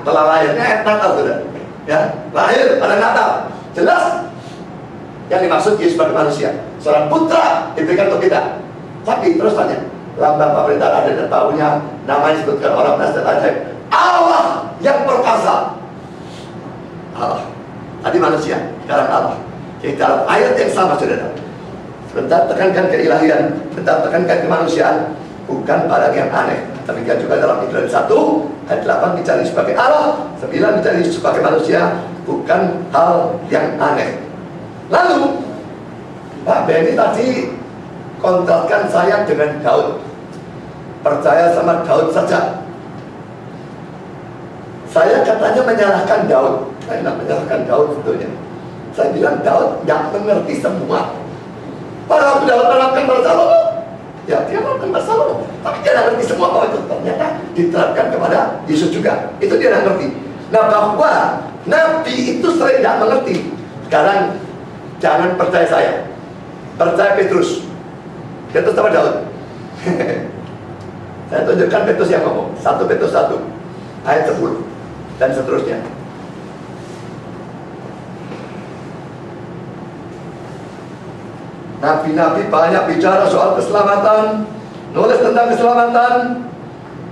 telah lahirnya ayat Natal sudah. Ya, lahir pada Natal. Jelas yang dimaksud Yesus sebagai manusia. Seorang putra diberikan untuk kita. Tapi terus tanya, lambang pemerintahan ada dan tahunya, namanya disebutkan orang dan ajaib. Allah yang perkasa. Allah. Tadi manusia, sekarang Allah. Jadi dalam ayat yang sama saudara. Sebentar tekankan keilahian, sebentar tekankan kemanusiaan, bukan barang yang aneh. Demikian juga dalam Ibrani 1 ayat 8 dicari sebagai Allah, 9 dicari sebagai manusia, bukan hal yang aneh. Lalu Pak Benny tadi kontrakkan saya dengan Daud. Percaya sama Daud saja. Saya katanya menyalahkan Daud. Saya tidak menyalahkan Daud sebetulnya. Saya bilang Daud tidak mengerti semua. Padahal Daud menerapkan pada Salomo. Ya dia menerapkan pada Salomo. Tapi dia tidak mengerti semua bahwa itu ternyata diterapkan kepada Yesus juga. Itu dia tidak mengerti. Nah bahwa Nabi itu sering tidak mengerti. Sekarang jangan percaya saya, percaya Petrus. Petrus sama Daud. Saya tunjukkan Petrus yang ngomong. 1 Petrus 1 ayat 10 dan seterusnya. Nabi-nabi banyak bicara soal keselamatan, nulis tentang keselamatan.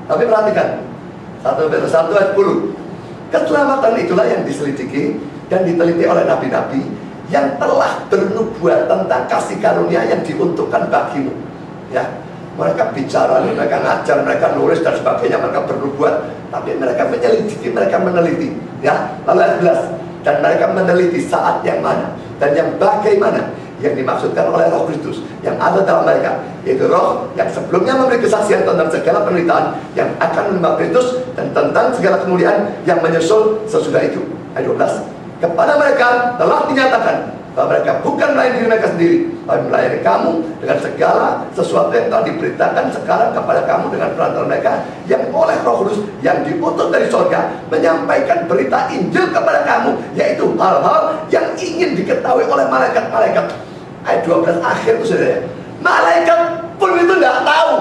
Tapi perhatikan 1 Petrus 1 ayat 10. Keselamatan itulah yang diselidiki dan diteliti oleh nabi-nabi yang telah bernubuat tentang kasih karunia yang diuntukkan bagimu. Ya, mereka bicara, mereka ngajar, mereka nulis dan sebagainya, mereka bernubuat, tapi mereka menyelidiki, mereka meneliti. Ya, lalu ayat 11, dan mereka meneliti saat yang mana dan yang bagaimana yang dimaksudkan oleh Roh Kristus yang ada dalam mereka, yaitu Roh yang sebelumnya memberi kesaksian tentang segala penderitaan yang akan menimpa Kristus dan tentang segala kemuliaan yang menyusul sesudah itu. Ayat 12, kepada mereka telah dinyatakan bahwa mereka bukan melayani diri mereka sendiri, tapi melayani kamu dengan segala sesuatu yang telah diberitakan sekarang kepada kamu dengan perantara mereka yang oleh Roh Kudus yang diutus dari surga menyampaikan berita Injil kepada kamu, yaitu hal-hal yang ingin diketahui oleh malaikat-malaikat. Ayat 12 akhir itu saudara, malaikat pun itu tidak tahu.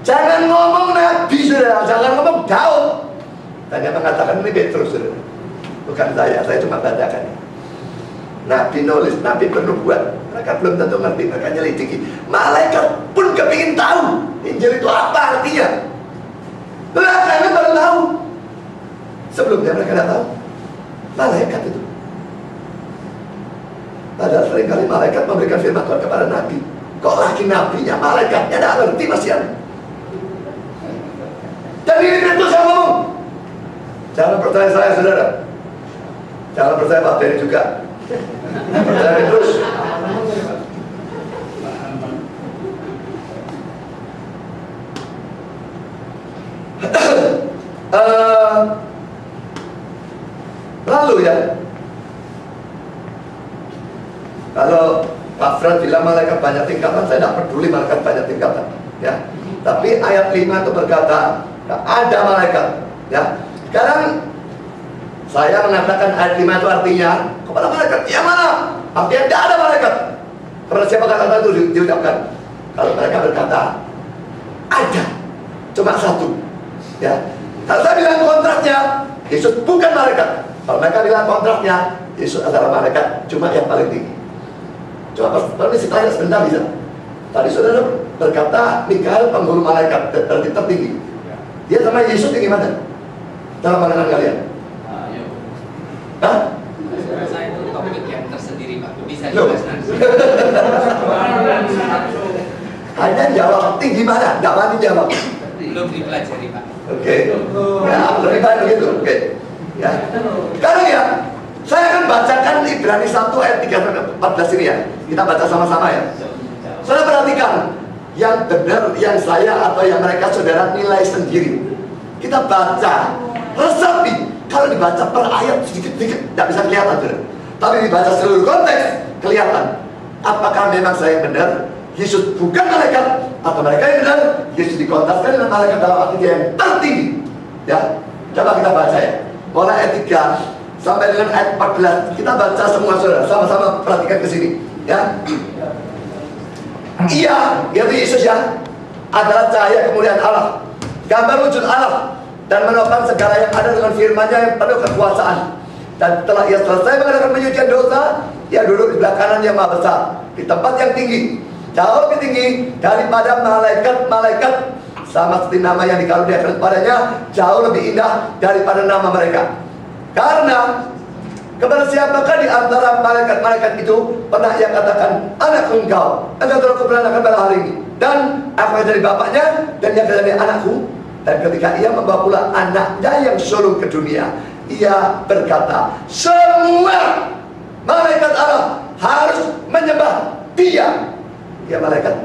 Jangan ngomong Nabi saudara, jangan ngomong Daud. Dan yang mengatakan ini Petrus saudara, bukan saya cuma bacakan. Nabi nulis, Nabi bernubuat, mereka belum tentu ngerti, mereka nyelidiki. Malaikat pun kepingin tahu Injil itu apa artinya. Belakangan baru tahu. Sebelumnya mereka tidak tahu. Malaikat itu. Padahal seringkali malaikat memberikan firman Tuhan kepada Nabi. Kok lagi nabinya, malaikatnya tidak ngerti masih ada. Jadi itu saya ngomong. Jangan percaya saya, saudara. Jangan percaya Pak Ferry juga. Percaya terus. Lalu ya, kalau Pak Fred bilang malaikat banyak tingkatan, saya tidak peduli malaikat banyak tingkatan, ya. Tapi ayat 5 itu berkata, ada malaikat, ya. Sekarang saya mengatakan ayat 5 itu artinya kepada malaikat, ya mana? Artinya tidak ada malaikat. Kepada siapa kata itu diucapkan? Kalau mereka berkata, ada, cuma satu, ya. Kalau saya bilang kontraknya, Yesus bukan malaikat. Kalau mereka bilang kontraknya, Yesus adalah malaikat, cuma yang paling tinggi. Coba permisi tanya sebentar bisa. Tadi saudara berkata Mikael penghulu malaikat tertinggi. Dia sama Yesus tinggi mana? Dalam pandangan kalian? Hah? Saya itu topik yang tersendiri Pak. Bisa dijelaskan. Hanya jawab tinggi mana? Tidak mati jawab. Belum dipelajari Pak. Oke. Ya lebih baik begitu. Oke. Ya. Sekarang ya, saya akan bacakan Ibrani 1 ayat 3-14 ini ya. Kita baca sama-sama ya. Saudara perhatikan, yang benar, yang saya atau yang mereka saudara nilai sendiri. Kita baca, resapi. Kalau dibaca per ayat sedikit-sedikit tidak bisa kelihatan, saudara. Tapi dibaca seluruh konteks kelihatan. Apakah memang saya yang benar? Yesus bukan malaikat, atau mereka yang benar? Yesus dikontraskan dengan malaikat dalam arti dia yang tertinggi. Ya, coba kita baca ya. Mulai ayat 3 sampai dengan ayat 14. Kita baca semua saudara, sama-sama perhatikan ke sini, ya. Ia, yaitu Yesus ya, adalah cahaya kemuliaan Allah, gambar wujud Allah, dan menopang segala yang ada dengan firman-Nya yang penuh kekuasaan. Dan setelah ia selesai mengadakan penyucian dosa, ia duduk di belah kanan yang maha besar, di tempat yang tinggi, jauh lebih tinggi daripada malaikat-malaikat. Sama seperti nama yang dikaruniakan kepadanya jauh lebih indah daripada nama mereka. Karena kepada siapakah di antara malaikat-malaikat itu pernah ia katakan, anak engkau telah kuperanakan pada hari ini, dan aku akan jadi bapaknya, dan ia akan jadi anakku. Dan ketika ia membawa pula anaknya yang sulung ke dunia, ia berkata, semua malaikat Allah harus menyembah dia. Dia malaikat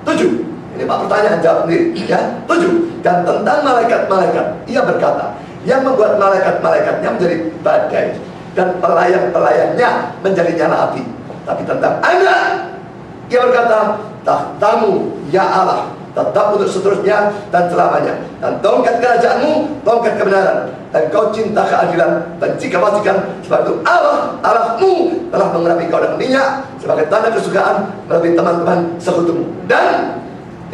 7. Ini Pak pertanyaan jawab sendiri, ya. 7. Dan tentang malaikat-malaikat, ia berkata, yang membuat malaikat-malaikatnya menjadi badai, dan pelayan-pelayannya menjadi nyala api. Tapi tentang anak, ia berkata, tahtamu ya Allah tetap untuk seterusnya dan selamanya, dan tongkat kerajaanmu, tongkat kebenaran, dan kau cinta keadilan, benci kebajikan. Sebab itu Allah, Allahmu telah mengurapi kau dengan minyak sebagai tanda kesukaan melalui teman-teman sekutumu. Dan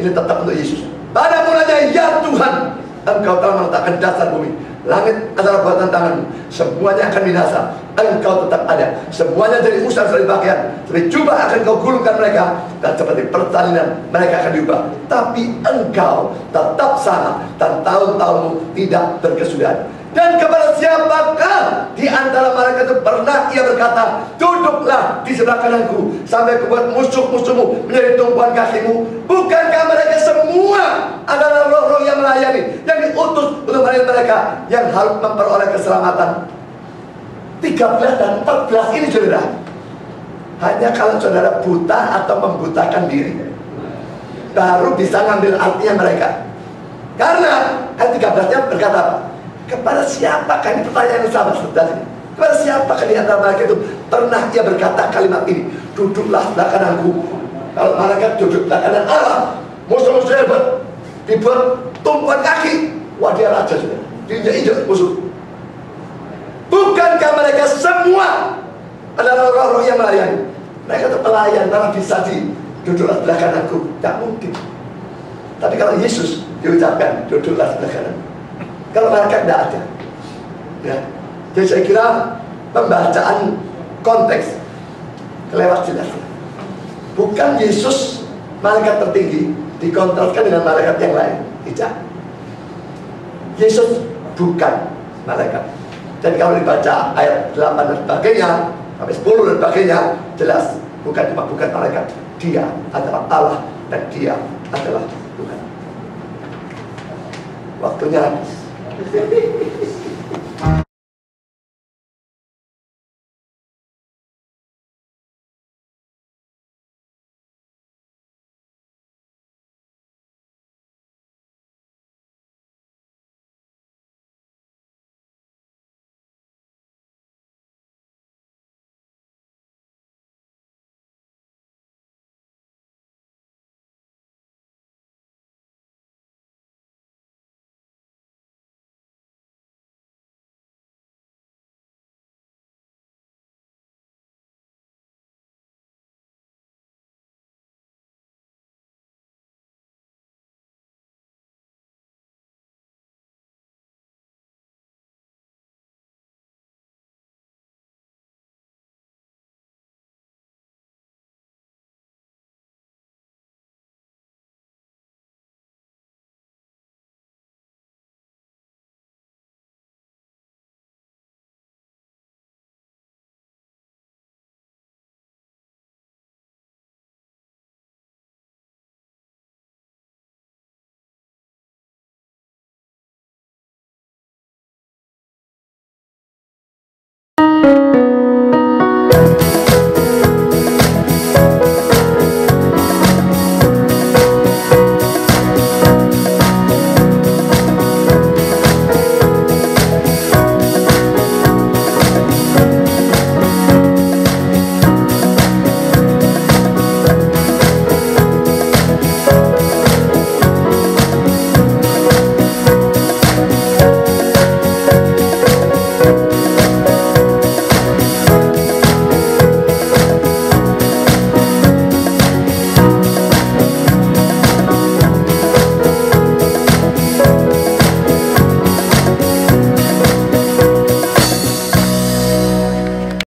ini tetap untuk Yesus. Pada mulanya, ya Tuhan, Engkau telah meletakkan dasar bumi. Langit adalah buatan tanganmu, semuanya akan binasa, Engkau tetap ada. Semuanya jadi usang seperti pakaian, seperti jubah akan kau gulungkan mereka, dan seperti persalinan mereka akan diubah. Tapi Engkau tetap sama, dan tahun-tahunmu tidak berkesudahan. Dan kepada siapakah di antara mereka itu pernah ia berkata, duduklah di sebelah kananku sampai kubuat musuh-musuhmu menjadi tumpuan kakimu? Bukankah mereka semua adalah roh-roh yang melayani, yang diutus untuk melayani mereka, yang harus memperoleh keselamatan? 13 dan 14 ini saudara, hanya kalau saudara buta atau membutakan diri baru bisa ngambil artinya mereka. Karena ayat 13-nya berkata apa? Kepada siapakah, ini pertanyaan yang sama sebenarnya, kepada siapakah di antara mereka itu pernah ia berkata kalimat ini, duduklah sebelah kananku? Kalau malaikat duduk sebelah kanan Allah, musuh-musuhnya dibuat tumpuan kaki. Wah, dia raja sudah, diinjak-injak musuh. Bukankah mereka semua adalah roh-roh yang melayani? Mereka itu pelayan, malah bisa duduklah sebelah kananku. Tidak mungkin. Tapi kalau Yesus diucapkan, duduklah sebelah kanan. Kalau malaikat tidak ada, ya. Jadi saya kira pembacaan konteks kelewat jelas. Bukan Yesus malaikat tertinggi dikontraskan dengan malaikat yang lain, tidak. Yesus bukan malaikat. Dan kalau dibaca ayat 8 dan sebagainya sampai 10 dan sebagainya, jelas bukan malaikat. Dia adalah Allah dan dia adalah Tuhan. Waktunya habis.